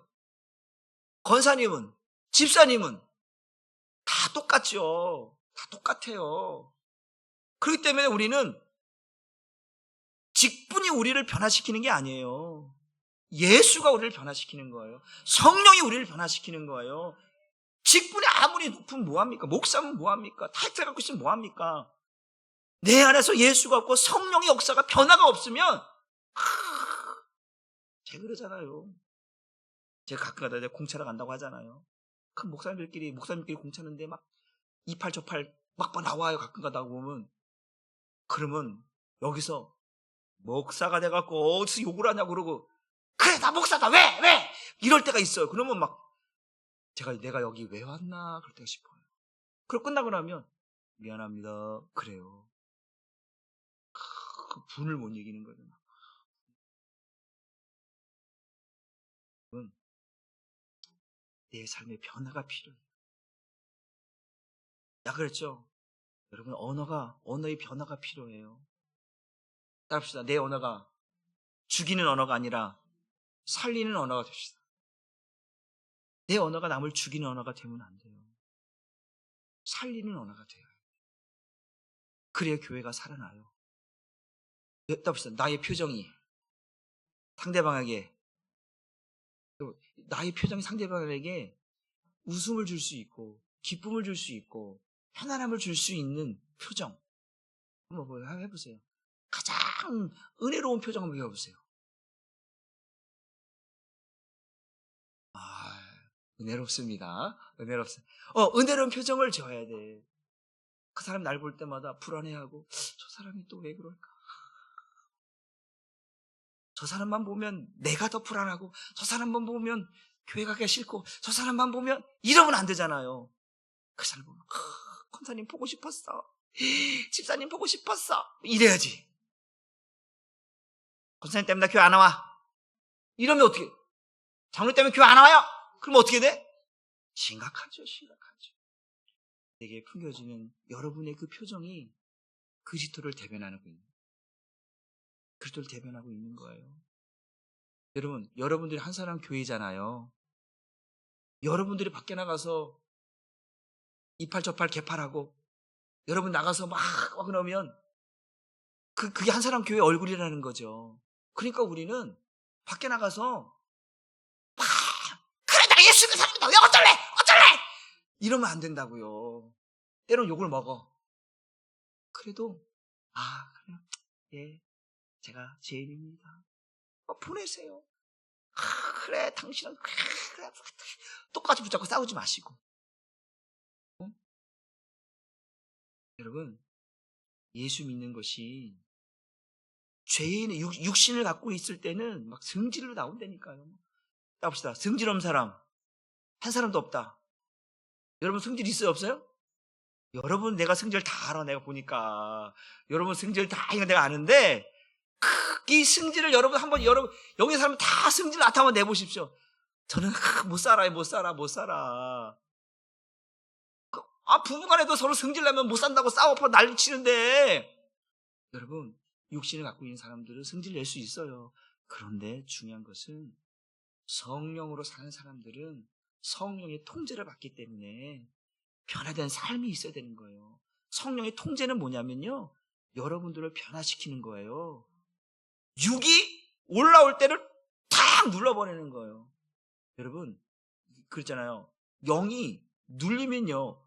권사님은, 집사님은 다 똑같죠. 다 똑같아요. 그렇기 때문에 우리는 직분이 우리를 변화시키는 게 아니에요. 예수가 우리를 변화시키는 거예요. 성령이 우리를 변화시키는 거예요. 직분이 아무리 높으면 뭐합니까? 목사면 뭐합니까? 타이틀 갖고 있으면 뭐합니까? 내 안에서 예수가 없고 성령의 역사가 변화가 없으면 제가 그러잖아요. 제가 가끔 가다 공차러 간다고 하잖아요. 그 목사님들끼리 공차는데 막 이팔저팔 막 나와요. 가끔 가다 보면. 그러면 여기서 목사가 돼갖고 어디서 욕을 하냐고 그러고, 그래 나 목사다 왜 이럴 때가 있어요. 그러면 막 내가 여기 왜 왔나 그럴 때가 싶어요. 그리고 끝나고 나면 미안합니다. 그래요. 그 분을 못 이기는 거죠. 내 삶의 변화가 필요해요. 그랬죠. 여러분, 언어의 변화가 필요해요. 따릅시다. 내 언어가 죽이는 언어가 아니라 살리는 언어가 됩시다. 내 언어가 남을 죽이는 언어가 되면 안 돼요. 살리는 언어가 돼요. 그래야 교회가 살아나요. 따릅시다. 나의 표정이 상대방에게 웃음을 줄 수 있고 기쁨을 줄 수 있고 편안함을 줄 수 있는 표정 한번 해보세요. 가장 은혜로운 표정 한번 해보세요. 은혜롭습니다. 은혜로운 표정을 지어야 돼. 그 사람 날 볼 때마다 불안해하고, 저 사람이 또 왜 그럴까? 저 사람만 보면 내가 더 불안하고, 저 사람만 보면 교회 가기가 싫고, 저 사람만 보면 이러면 안 되잖아요. 그 사람 보면 권사님 보고 싶었어. 집사님 보고 싶었어. 이래야지. 권사님 때문에 나 교회 안 와. 이러면 어떻게? 장로 때문에 교회 안 와요? 그럼 어떻게 돼? 심각하죠. 내게 풍겨지는 여러분의 그 표정이 그리스도를 대변하고 있는 거예요. 여러분, 여러분들이 한 사람 교회잖아요. 여러분들이 밖에 나가서 이팔저팔 개팔하고 여러분 나가서 막 그러면 그게 한 사람 교회 얼굴이라는 거죠. 그러니까 우리는 밖에 나가서 막 그래 나 예수 믿는 사람이다 왜 어쩔래 이러면 안 된다고요. 때론 욕을 먹어. 그래도 그래요. 예, 제가 죄인입니다. 보내세요. 그래 당신은 그래 똑같이 붙잡고 싸우지 마시고. 여러분, 예수 믿는 것이 죄인의 육신을 갖고 있을 때는 막 성질로 나온다니까요. 따봅시다. 성질 없는 사람 한 사람도 없다. 여러분 성질 있어요 없어요? 여러분 내가 성질 다 알아. 내가 보니까 여러분 성질 다 이거 내가 아는데 이 성질을 여러분 여기 사람 다 성질 나타나면 내보십시오. 저는 못 살아요. 부부간에도 서로 성질 내면 못 산다고 싸워서 난리 치는데, 여러분 육신을 갖고 있는 사람들은 성질 낼 수 있어요. 그런데 중요한 것은 성령으로 사는 사람들은 성령의 통제를 받기 때문에 변화된 삶이 있어야 되는 거예요. 성령의 통제는 뭐냐면요, 여러분들을 변화시키는 거예요. 육이 올라올 때를 탁 눌러버리는 거예요. 여러분, 그랬잖아요. 영이 눌리면요,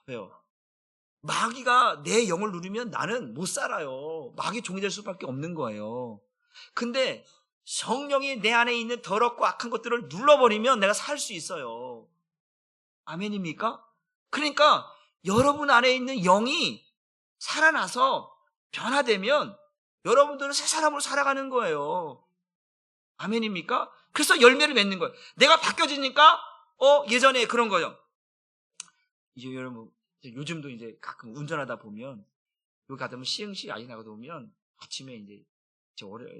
왜요? 마귀가 내 영을 누르면 나는 못 살아요. 마귀 종이 될 수밖에 없는 거예요. 근데 성령이 내 안에 있는 더럽고 악한 것들을 눌러버리면 내가 살 수 있어요. 아멘입니까? 그러니까 여러분 안에 있는 영이 살아나서 변화되면 여러분들은 새 사람으로 살아가는 거예요. 아멘입니까? 그래서 열매를 맺는 거예요. 내가 바뀌어지니까 예전에 그런 거죠. 이제 여러분, 요즘도 이제 가끔 운전하다 보면 여기 가다 보면 시흥시 아이 나가다 보면 아침에 이제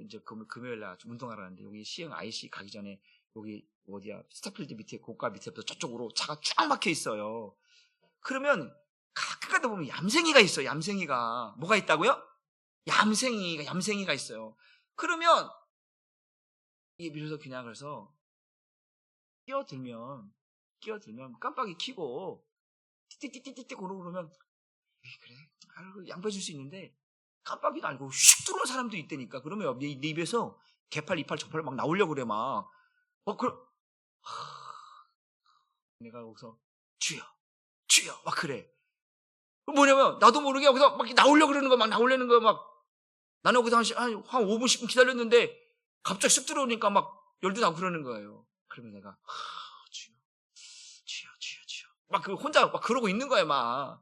이제 금요일 날 운동하러 가는데 여기 시흥 IC 가기 전에 여기 어디야 스타필드 밑에 고가 밑에부터 저쪽으로 차가 쫙 막혀 있어요. 그러면 가끔 가다 보면 얌생이가 있어요. 얌생이가 뭐가 있다고요? 얌생이가 있어요. 그러면 이 밀어서 그냥 그래서 끼어들면 깜빡이 켜고 띠띠띠띠띠 그러면 그래 양보해 줄 수 있는데 깜빡이도 아니고 슉 들어오는 사람도 있다니까. 그러면 내 입에서 개팔 이팔 저팔 막 나오려고 그래 막. 내가 거기서 주여 막 그래. 뭐냐면 나도 모르게 여기서 막 나오려고 그러는 거 막 나오려는 거 막. 나는 여기서 한 5분 10분 기다렸는데 갑자기 쑥 들어오니까 막 열도 나고 그러는 거예요. 그러면 내가 주여 막 그 혼자 막 그러고 있는 거야 막.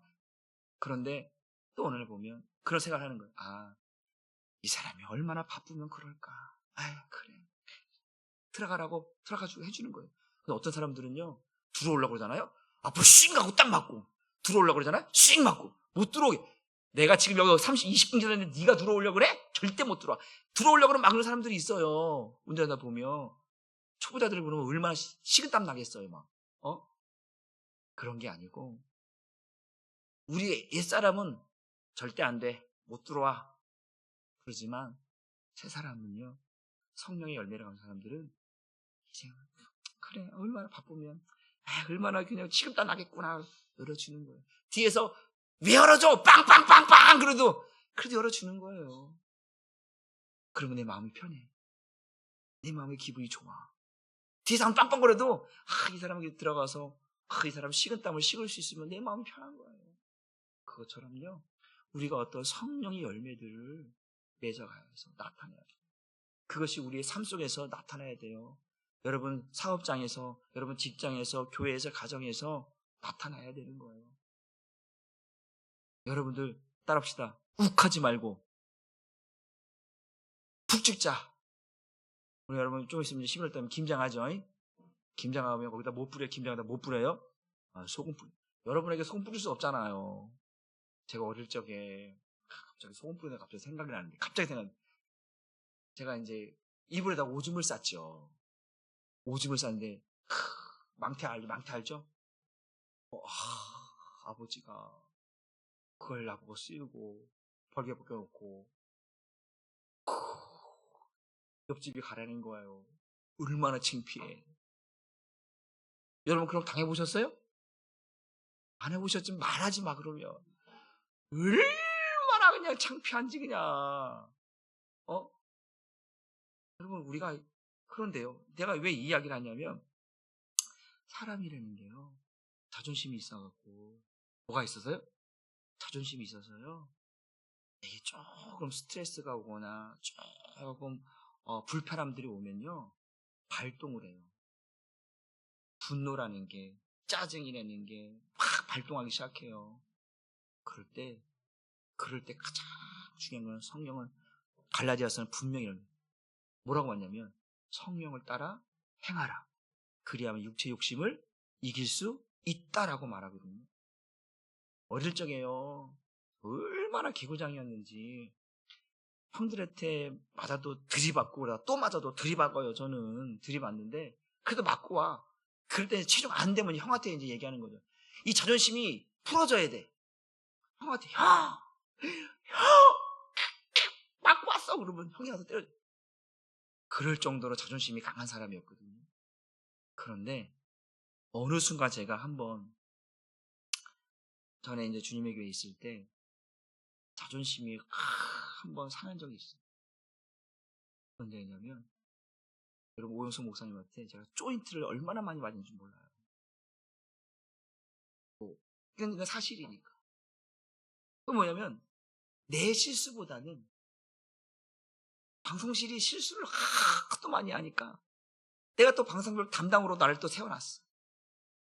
그런데 또 오늘 보면 그런 생각을 하는 거예요. 이 사람이 얼마나 바쁘면 그럴까. 그래. 들어가가지고 해주는 거예요. 근데 어떤 사람들은요, 들어오려고 그러잖아요? 앞으로 씩 가고 딱 맞고, 들어오려고 그러잖아요? 씩 맞고, 못 들어오게. 내가 지금 여기 20분 기다렸는데 네가 들어오려고 그래? 절대 못 들어와. 들어오려고 그러면 막는 사람들이 있어요. 운전하다 보면. 초보자들 보면 얼마나 식은땀 나겠어요, 막. 그런 게 아니고, 우리 옛사람은 절대 안 돼. 못 들어와. 그러지만, 새 사람은요, 성령의 열매를 가진 사람들은 이제 그래 얼마나 바쁘면 얼마나 그냥 식은땀 나겠구나 열어주는 거예요. 뒤에서 왜 열어줘 빵빵빵빵 그래도 열어주는 거예요. 그러면 내 마음이 편해. 내 마음의 기분이 좋아. 뒤에서 한 빵빵거려도 이 사람에게 들어가서 이 사람 식은땀을 식을 수 있으면 내 마음이 편한 거예요. 그것처럼요 우리가 어떤 성령의 열매들을 맺어가면서 나타내야 돼요. 그것이 우리의 삶 속에서 나타나야 돼요. 여러분 사업장에서, 여러분 직장에서, 교회에서, 가정에서 나타나야 되는 거예요. 여러분들 따라합시다. 욱하지 말고 푹 찍자. 우리 여러분 좀 있으면 11월 달에 김장하죠. 김장하면 거기다 못 뿌려요. 김장하다 못 뿌려요? 소금 뿌려. 여러분에게 소금 뿌릴 수 없잖아요. 제가 어릴 적에 갑자기 소금 뿌리는 갑자기 생각이 나는데 제가 이제 이불에다 오줌을 쌌죠. 오줌을 쌌는데 망태 알죠? 아버지가 그걸 나보고 씌우고 벌게 벗겨놓고 옆집이 가라는 거예요. 얼마나 창피해. 여러분 그럼 당해보셨어요? 안 해보셨지만 말하지 마 그러면. 얼마나 그냥 창피한지 그냥. 여러분 우리가 그런데요. 내가 왜 이 이야기를 하냐면 사람이라는 게요. 자존심이 있어갖고 뭐가 있어서요? 자존심이 있어서요. 이게 조금 스트레스가 오거나 조금 불편함들이 오면요. 발동을 해요. 분노라는 게 짜증이라는 게 막 발동하기 시작해요. 그럴 때 가장 중요한 건 성령은 갈라디아서는 분명히 뭐라고 하냐면 성령을 따라 행하라. 그리하면 육체 욕심을 이길 수 있다라고 말하거든요. 어릴 적에요. 얼마나 개구장이었는지 형들한테 맞아도 들이받고 그러다 또 맞아도 들이받아요. 저는 들이받는데 그래도 맞고 와. 그럴 때 최종 안 되면 형한테 이제 얘기하는 거죠. 이 자존심이 풀어져야 돼. 형한테 형 맞고 왔어 그러면 형이 가서 때려. 그럴 정도로 자존심이 강한 사람이었거든요. 그런데 어느 순간 제가 한번 전에 이제 주님의 교회에 있을 때 자존심이 한번 상한 적이 있어요. 언제냐면 여러분 오영석 목사님한테 제가 조인트를 얼마나 많이 맞은지 몰라요. 이건 사실이니까. 그 뭐냐면 내 실수보다는 방송실이 실수를 하도 많이 하니까 내가 또 방송별 담당으로 나를 또 세워놨어.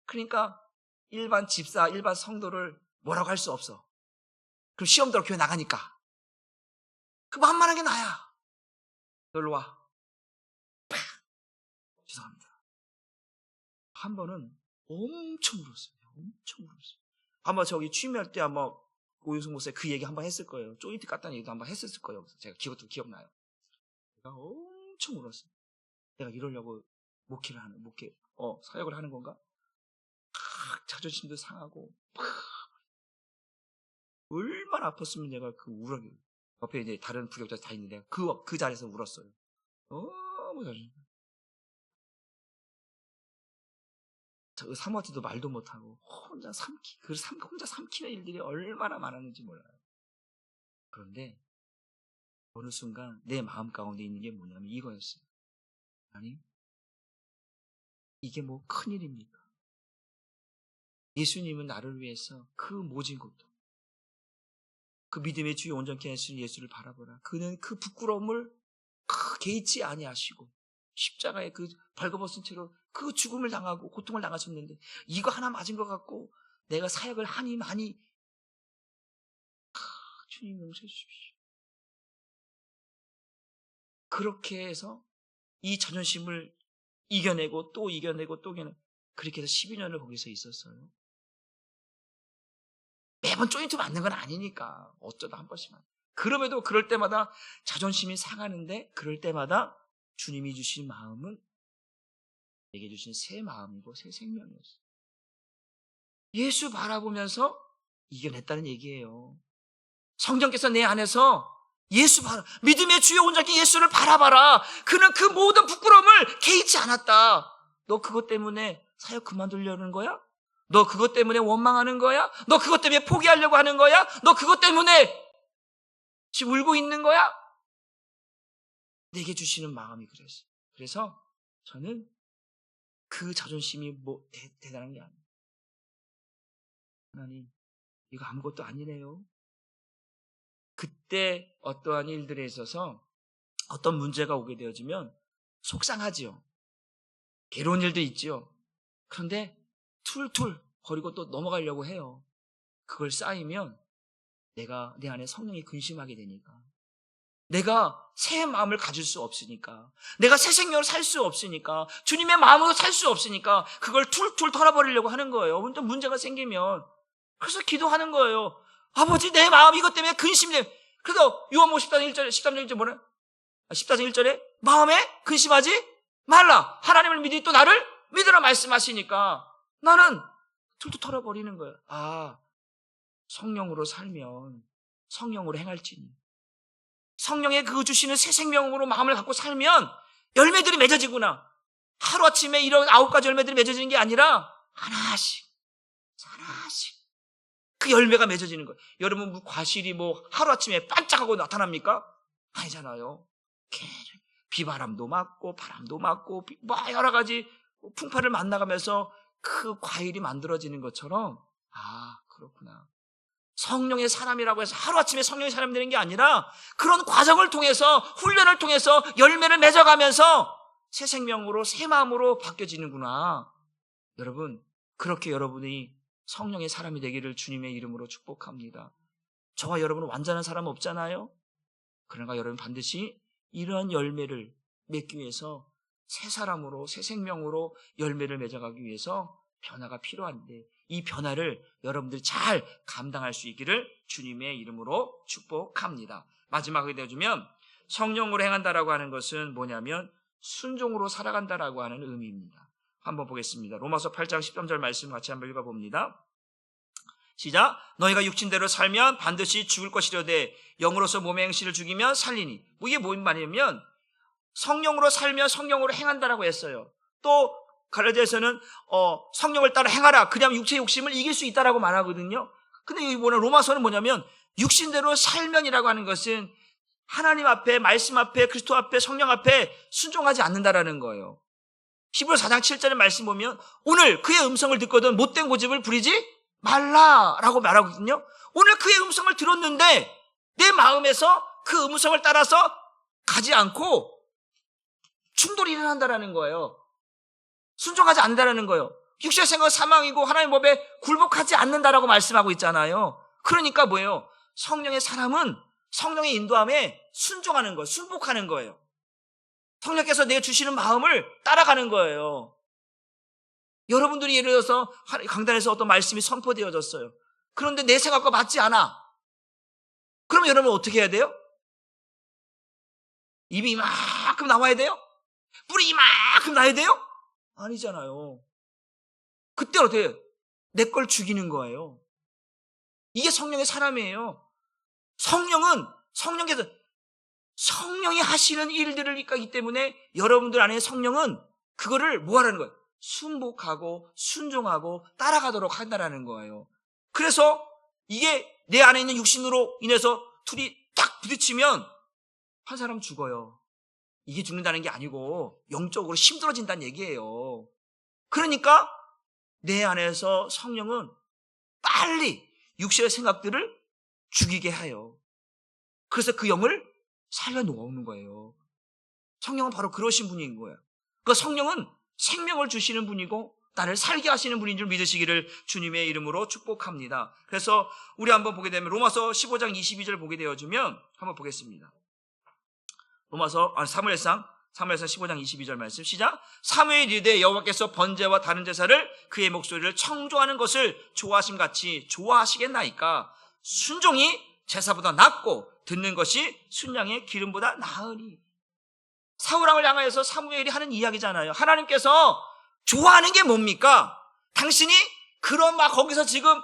그러니까 일반 집사, 일반 성도를 뭐라고 할 수 없어. 그럼 시험 들어 교회 나가니까. 그 만만한 게 나야. 놀러 와. 팍! 죄송합니다. 한 번은 엄청 울었어요. 엄청 울었어요. 아마 저기 취임할 때 아마 오윤숙 목사님 그 얘기 한번 했을 거예요. 조인트 깠다는 얘기도 한번 했었을 거예요. 제가 그것도 기억나요. 내가 엄청 울었어요. 내가 이러려고 사역을 하는 건가? 자존심도 상하고 얼마나 아팠으면 내가 그 울어요. 옆에 이제 다른 부교자 다 있는데 그 자리에서 울었어요. 너무 자존심. 저 사모한테도 말도 못하고 혼자 삼키는 일들이 얼마나 많았는지 몰라요. 그런데 어느 순간 내 마음 가운데 있는 게 뭐냐면 이거였어요. 아니, 이게 뭐 큰일입니까? 예수님은 나를 위해서 그 모진 것도 그 믿음의 주요 온전케 하시는 예수를 바라보라. 그는 그 부끄러움을 개의치 아니하시고 십자가에 그 벌거벗은 채로 그 죽음을 당하고 고통을 당하셨는데 이거 하나 맞은 것 같고 내가 사역을 하니 많이 주님 용서해 주십시오. 그렇게 해서 이 자존심을 이겨내고 또 이겨내고 또 이겨내고 그렇게 해서 12년을 거기서 있었어요. 매번 조인트 맞는 건 아니니까 어쩌다 한 번씩만. 그럼에도 그럴 때마다 자존심이 상하는데 그럴 때마다 주님이 주신 마음은 내게 주신 새 마음이고 새 생명이었어요. 예수 바라보면서 이겨냈다는 얘기예요. 성령께서 내 안에서 믿음의 주요 온전히 예수를 바라봐라. 그는 그 모든 부끄러움을 개의치 않았다. 너 그것 때문에 사역 그만두려는 거야? 너 그것 때문에 원망하는 거야? 너 그것 때문에 포기하려고 하는 거야? 너 그것 때문에 지금 울고 있는 거야? 내게 주시는 마음이 그랬어요. 그래서 저는 그 자존심이 대단한 게 아니에요. 하나님, 이거 아무것도 아니네요. 그때 어떠한 일들에 있어서 어떤 문제가 오게 되어지면 속상하지요. 괴로운 일도 있지요. 그런데 툴툴 버리고 또 넘어가려고 해요. 그걸 쌓이면 내가 내 안에 성령이 근심하게 되니까 내가 새 마음을 가질 수 없으니까 내가 새 생명을 살 수 없으니까 주님의 마음으로 살 수 없으니까 그걸 툴툴 털어버리려고 하는 거예요. 또 문제가 생기면 그래서 기도하는 거예요. 아버지 내 마음 이것 때문에 근심돼. 그래서 요한복음 14장 1절에 13장 1절에 뭐래? 14장 1절에 마음에 근심하지 말라. 하나님을 믿으니 또 나를 믿으라 말씀하시니까 나는 툴툴 털어버리는 거예요. 성령으로 살면 성령으로 행할지니 성령의 그 주시는 새 생명으로 마음을 갖고 살면 열매들이 맺어지구나. 하루아침에 이런 9가지 열매들이 맺어지는 게 아니라 하나씩 그 열매가 맺어지는 거예요. 여러분 과실이 하루아침에 반짝하고 나타납니까? 아니잖아요. 비바람도 맞고 바람도 맞고 여러 가지 풍파를 만나가면서 그 과일이 만들어지는 것처럼 그렇구나. 성령의 사람이라고 해서 하루아침에 성령의 사람이 되는 게 아니라 그런 과정을 통해서 훈련을 통해서 열매를 맺어가면서 새 생명으로 새 마음으로 바뀌어지는구나. 여러분 그렇게 여러분이 성령의 사람이 되기를 주님의 이름으로 축복합니다. 저와 여러분은 완전한 사람 없잖아요. 그러니까 여러분 반드시 이러한 열매를 맺기 위해서 새 사람으로 새 생명으로 열매를 맺어가기 위해서 변화가 필요한데 이 변화를 여러분들이 잘 감당할 수 있기를 주님의 이름으로 축복합니다. 마지막에 되어주면 성령으로 행한다라고 하는 것은 뭐냐면 순종으로 살아간다라고 하는 의미입니다. 한번 보겠습니다. 로마서 8장 13절 말씀 같이 한번 읽어봅니다. 시작. 너희가 육신대로 살면 반드시 죽을 것이려되 영으로서 몸의 행실을 죽이면 살리니. 이게 뭔 말이냐면 성령으로 살면 성령으로 행한다라고 했어요. 또 갈라디아서는 성령을 따라 행하라. 그냥 육체의 욕심을 이길 수 있다라고 말하거든요. 근데 이 로마서는 뭐냐면 육신대로 살면이라고 하는 것은 하나님 앞에, 말씀 앞에, 그리스도 앞에, 성령 앞에 순종하지 않는다라는 거예요. 히브리서 4장 7절의 말씀 보면 오늘 그의 음성을 듣거든 못된 고집을 부리지 말라라고 말하거든요. 오늘 그의 음성을 들었는데 내 마음에서 그 음성을 따라서 가지 않고 충돌이 일어난다라는 거예요. 순종하지 않는다라는 거예요. 육신의 생각은 사망이고 하나님의 법에 굴복하지 않는다라고 말씀하고 있잖아요. 그러니까 뭐예요? 성령의 사람은 성령의 인도함에 순종하는 거예요. 순복하는 거예요. 성령께서 내가 주시는 마음을 따라가는 거예요. 여러분들이 예를 들어서 강단에서 어떤 말씀이 선포되어졌어요. 그런데 내 생각과 맞지 않아. 그러면 여러분 어떻게 해야 돼요? 입이 이만큼 나와야 돼요? 뿔이 이만큼 나야 돼요? 아니잖아요. 그때 어떻게 해요? 내 걸 죽이는 거예요. 이게 성령의 사람이에요. 성령께서 성령이 하시는 일들을 하기 때문에 여러분들 안에 성령은 그거를 뭐 하라는 거예요? 순복하고 순종하고 따라가도록 한다는 거예요. 그래서 이게 내 안에 있는 육신으로 인해서 둘이 딱 부딪히면 한 사람 죽어요. 이게 죽는다는 게 아니고 영적으로 힘들어진다는 얘기예요. 그러니까 내 안에서 성령은 빨리 육신의 생각들을 죽이게 해요. 그래서 그 영을 살려놓는 거예요. 성령은 바로 그러신 분인 거예요. 그 성령은 생명을 주시는 분이고 나를 살게 하시는 분인 줄 믿으시기를 주님의 이름으로 축복합니다. 그래서 우리 한번 보게 되면 로마서 15장 22절 보게 되어지면 한번 보겠습니다. 사무엘상 15장 22절 말씀 시작. 사무엘이 이르되 여호와께서 번제와 다른 제사를 그의 목소리를 청조하는 것을 좋아하심 같이 좋아하시겠나이까. 순종이 제사보다 낫고 듣는 것이 순양의 기름보다 나으니. 사울왕을 향하여서 사무엘이 하는 이야기잖아요. 하나님께서 좋아하는 게 뭡니까? 당신이 그런 막 거기서 지금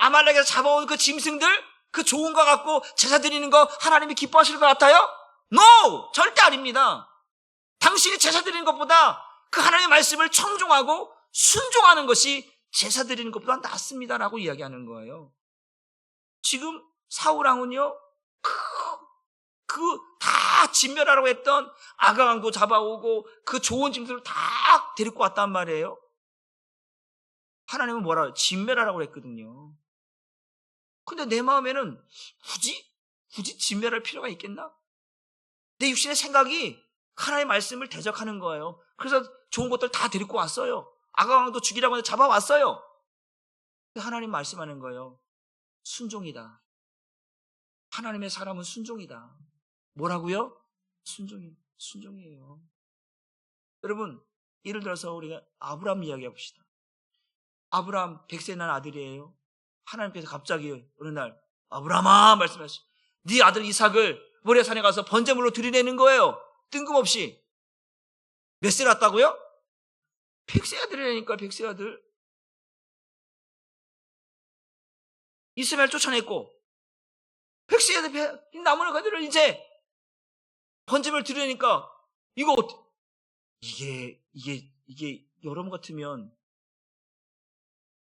아말렉에서 잡아온 그 짐승들 그 좋은 거 갖고 제사 드리는 거 하나님이 기뻐하실 것 같아요? No! 절대 아닙니다. 당신이 제사 드리는 것보다 그 하나님의 말씀을 청종하고 순종하는 것이 제사 드리는 것보다 낫습니다라고 이야기하는 거예요. 지금 사울왕은요, 다 진멸하라고 했던 아가왕도 잡아오고 그 좋은 짐승을 다 데리고 왔단 말이에요. 하나님은 뭐라 진멸하라고 했거든요. 근데 내 마음에는 굳이 진멸할 필요가 있겠나? 내 육신의 생각이 하나님의 말씀을 대적하는 거예요. 그래서 좋은 것들 다 데리고 왔어요. 아가왕도 죽이라고 해서 잡아왔어요. 하나님 말씀하는 거예요. 순종이다. 하나님의 사람은 순종이다. 뭐라고요? 순종이에요. 여러분, 예를 들어서 우리가 아브라함 이야기해 봅시다. 아브라함 100세 난 아들이에요. 하나님께서 갑자기 어느 날 아브라함아 말씀하시죠. 네 아들 이삭을 모리아산에 가서 번제물로 드리내는 거예요. 뜬금없이. 몇 세 났다고요? 100세 아들이라니까. 100세 아들. 이스마엘 쫓아냈고 100세 아들 남은 아들을 이제 번제물 드리니까 이거 이게 여러분 같으면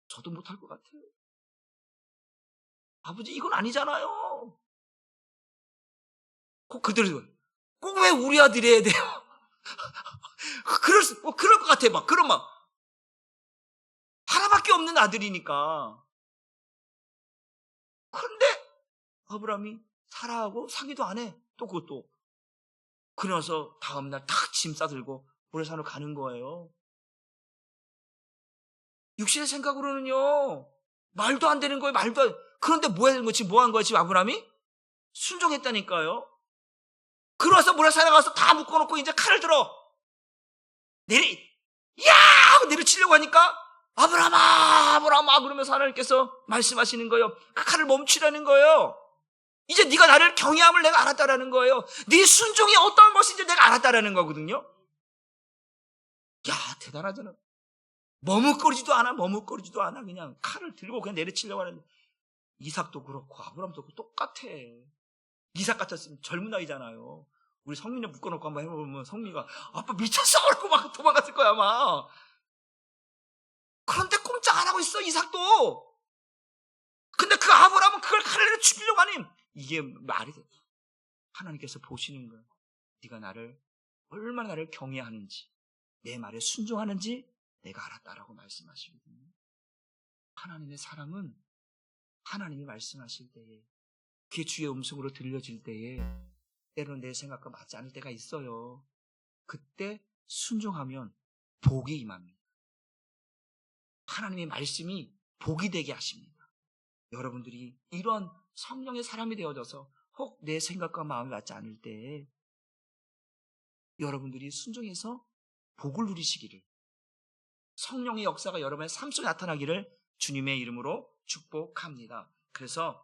저도 못할 것 같아요. 아버지 이건 아니잖아요. 꼭 왜 우리 아들이 해야 돼요? 그럴 것 같아. 그런 하나밖에 없는 아들이니까. 그런데 아브라함이 사라하고 상의도 안 해. 또 그것도. 그러면서 다음날 탁 짐 싸들고 모래산으로 가는 거예요. 육신의 생각으로는요. 말도 안 되는 거예요. 그런데 뭐 한 거야 지금 아브라함이? 순종했다니까요. 그러면서 모래산에 가서 다 묶어놓고 이제 칼을 들어. 하고 내려치려고 하니까 아브라함아 그러면서 하나님께서 말씀하시는 거예요. 그 칼을 멈추라는 거예요. 이제 네가 나를 경외함을 내가 알았다라는 거예요. 네 순종이 어떤 것인지 내가 알았다라는 거거든요. 야 대단하잖아. 머뭇거리지도 않아. 그냥 칼을 들고 그냥 내려치려고 하는. 이삭도 그렇고 아브라함도 그렇고 똑같아. 이삭 같았으면 젊은 나이잖아요. 우리 성민이 묶어놓고 한번 해보면 성민이가 아빠 미쳤어 그러고 막 도망갔을 거야 아마. 그런데 꼼짝 안 하고 있어 이삭도. 근데 근데 그 아브라함은 그걸 칼날로 죽이려고 하니 이게 말이 돼. 하나님께서 보시는 거예요. 네가 얼마나 나를 경외하는지, 내 말에 순종하는지 내가 알았다라고 말씀하시거든요. 하나님의 사랑은 하나님이 말씀하실 때에, 그게 주의 음성으로 들려질 때에 때로는 내 생각과 맞지 않을 때가 있어요. 그때 순종하면 복이 임합니다. 하나님의 말씀이 복이 되게 하십니다. 여러분들이 이런 성령의 사람이 되어져서 혹 내 생각과 마음이 맞지 않을 때에 여러분들이 순종해서 복을 누리시기를, 성령의 역사가 여러분의 삶 속에 나타나기를 주님의 이름으로 축복합니다. 그래서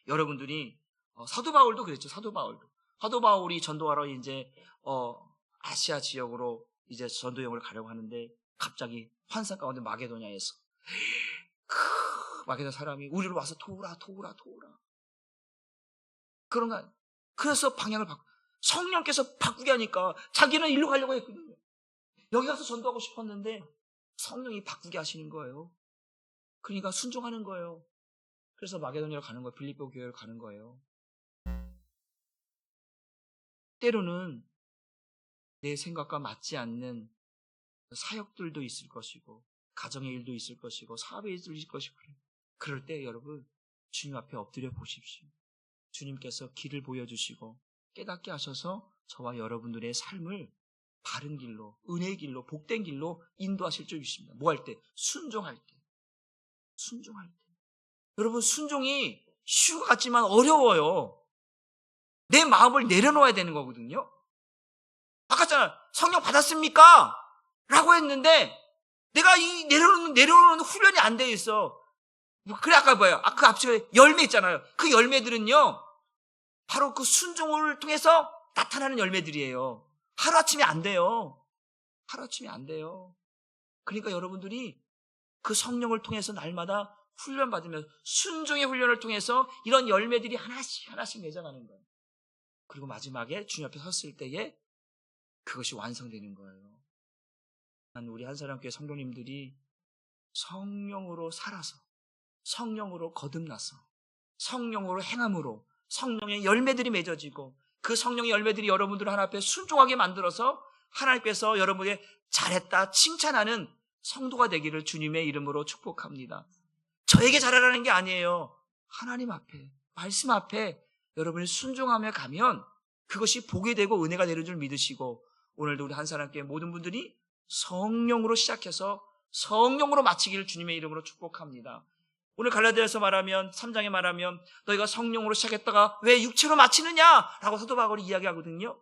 여러분들이 사도 바울도 그랬죠. 사도 바울이 전도하러 이제 아시아 지역으로 이제 전도 여행을 가려고 하는데 갑자기 환상 가운데 마게도냐에서 마게도냐 사람이 우리를 와서 도우라. 그런가? 그래서 방향을 성령께서 바꾸게 하니까 자기는 일로 가려고 했거든요. 여기 가서 전도하고 싶었는데 성령이 바꾸게 하시는 거예요. 그러니까 순종하는 거예요. 그래서 마게도냐로 가는 거예요. 빌립보 교회를 가는 거예요. 때로는 내 생각과 맞지 않는 사역들도 있을 것이고, 가정의 일도 있을 것이고, 사업의 일도 있을 것이고, 그럴 때 여러분 주님 앞에 엎드려 보십시오. 주님께서 길을 보여주시고 깨닫게 하셔서 저와 여러분들의 삶을 바른 길로, 은혜의 길로, 복된 길로 인도하실 줄 믿습니다. 뭐 할 때? 순종할 때. 여러분, 순종이 쉬운 것 같지만 어려워요. 내 마음을 내려놓아야 되는 거거든요. 아까 했잖아. 성령 받았습니까? 라고 했는데 내가 이 내려놓는 훈련이 안 돼 있어. 그래, 아까 뭐예요? 그 앞쪽에 열매 있잖아요. 그 열매들은요, 바로 그 순종을 통해서 나타나는 열매들이에요. 하루아침에 안 돼요. 그러니까 여러분들이 그 성령을 통해서 날마다 훈련받으면 순종의 훈련을 통해서 이런 열매들이 하나씩 맺어가는 거예요. 그리고 마지막에 주님 앞에 섰을 때에 그것이 완성되는 거예요. 우리 한사람교회 성도님들이 성령으로 살아서, 성령으로 거듭나서, 성령으로 행함으로 성령의 열매들이 맺어지고, 그 성령의 열매들이 여러분들을 하나님 앞에 순종하게 만들어서 하나님께서 여러분에게 잘했다 칭찬하는 성도가 되기를 주님의 이름으로 축복합니다. 저에게 잘하라는 게 아니에요. 하나님 앞에, 말씀 앞에 여러분이 순종하며 가면 그것이 복이 되고 은혜가 되는 줄 믿으시고, 오늘도 우리 한사람교회 모든 분들이 성령으로 시작해서 성령으로 마치기를 주님의 이름으로 축복합니다. 오늘 갈라디아서 말하면, 3장에 말하면 너희가 성령으로 시작했다가 왜 육체로 마치느냐라고 사도 바울이 이야기하거든요.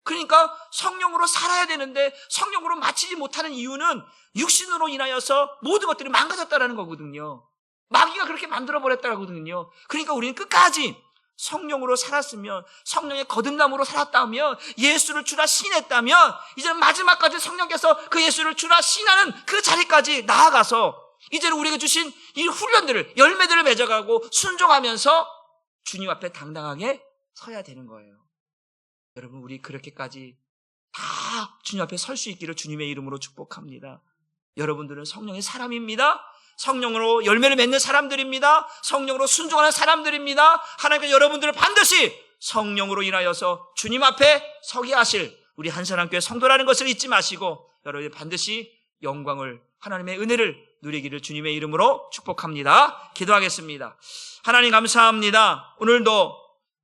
그러니까 성령으로 살아야 되는데 성령으로 마치지 못하는 이유는 육신으로 인하여서 모든 것들이 망가졌다는 거거든요. 마귀가 그렇게 만들어버렸다거든요. 그러니까 우리는 끝까지 성령으로 살았으면, 성령의 거듭남으로 살았다면, 예수를 주라 시인했다면, 이제 마지막까지 성령께서 그 예수를 주라 시인하는 그 자리까지 나아가서 이제는 우리에게 주신 이 훈련들을, 열매들을 맺어가고 순종하면서 주님 앞에 당당하게 서야 되는 거예요. 여러분, 우리 그렇게까지 다 주님 앞에 설 수 있기를 주님의 이름으로 축복합니다. 여러분들은 성령의 사람입니다. 성령으로 열매를 맺는 사람들입니다. 성령으로 순종하는 사람들입니다. 하나님께서 여러분들을 반드시 성령으로 인하여서 주님 앞에 서게 하실 우리 한사람교회 성도라는 것을 잊지 마시고 여러분이 반드시 영광을, 하나님의 은혜를 누리기를 주님의 이름으로 축복합니다. 기도하겠습니다. 하나님 감사합니다. 오늘도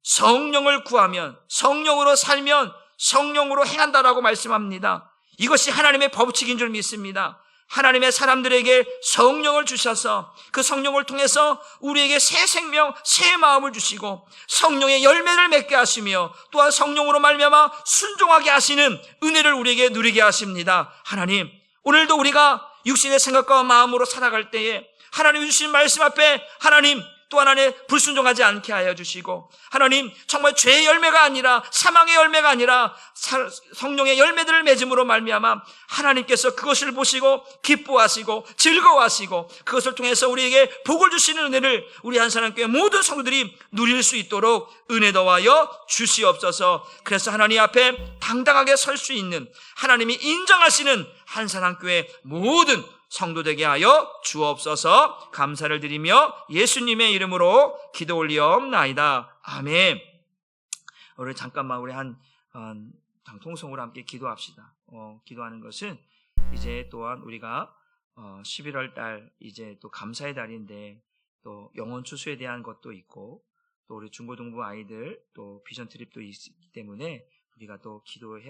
성령을 구하면, 성령으로 살면 성령으로 행한다라고 말씀합니다. 이것이 하나님의 법칙인 줄 믿습니다. 하나님의 사람들에게 성령을 주셔서 그 성령을 통해서 우리에게 새 생명, 새 마음을 주시고 성령의 열매를 맺게 하시며 또한 성령으로 말미암아 순종하게 하시는 은혜를 우리에게 누리게 하십니다. 하나님, 오늘도 우리가 육신의 생각과 마음으로 살아갈 때에 하나님 주신 말씀 앞에 하나님 또 하나님 불순종하지 않게 하여 주시고, 하나님 정말 죄의 열매가 아니라 사망의 열매가 아니라 성령의 열매들을 맺음으로 말미암아 하나님께서 그것을 보시고 기뻐하시고 즐거워하시고 그것을 통해서 우리에게 복을 주시는 은혜를 우리 한사람교회 모든 성도들이 누릴 수 있도록 은혜 더하여 주시옵소서. 그래서 하나님 앞에 당당하게 설 수 있는, 하나님이 인정하시는 한사람교회 모든 성도 되게 하여 주옵소서. 감사를 드리며 예수님의 이름으로 기도 올리옵나이다. 아멘. 우리 잠깐만 우리 한 통성으로 함께 기도합시다. 기도하는 것은 이제 또한 우리가 11월 달 이제 또 감사의 달인데 또 영혼 추수에 대한 것도 있고 또 우리 중고등부 아이들 또 비전 트립도 있기 때문에 우리가 또 기도해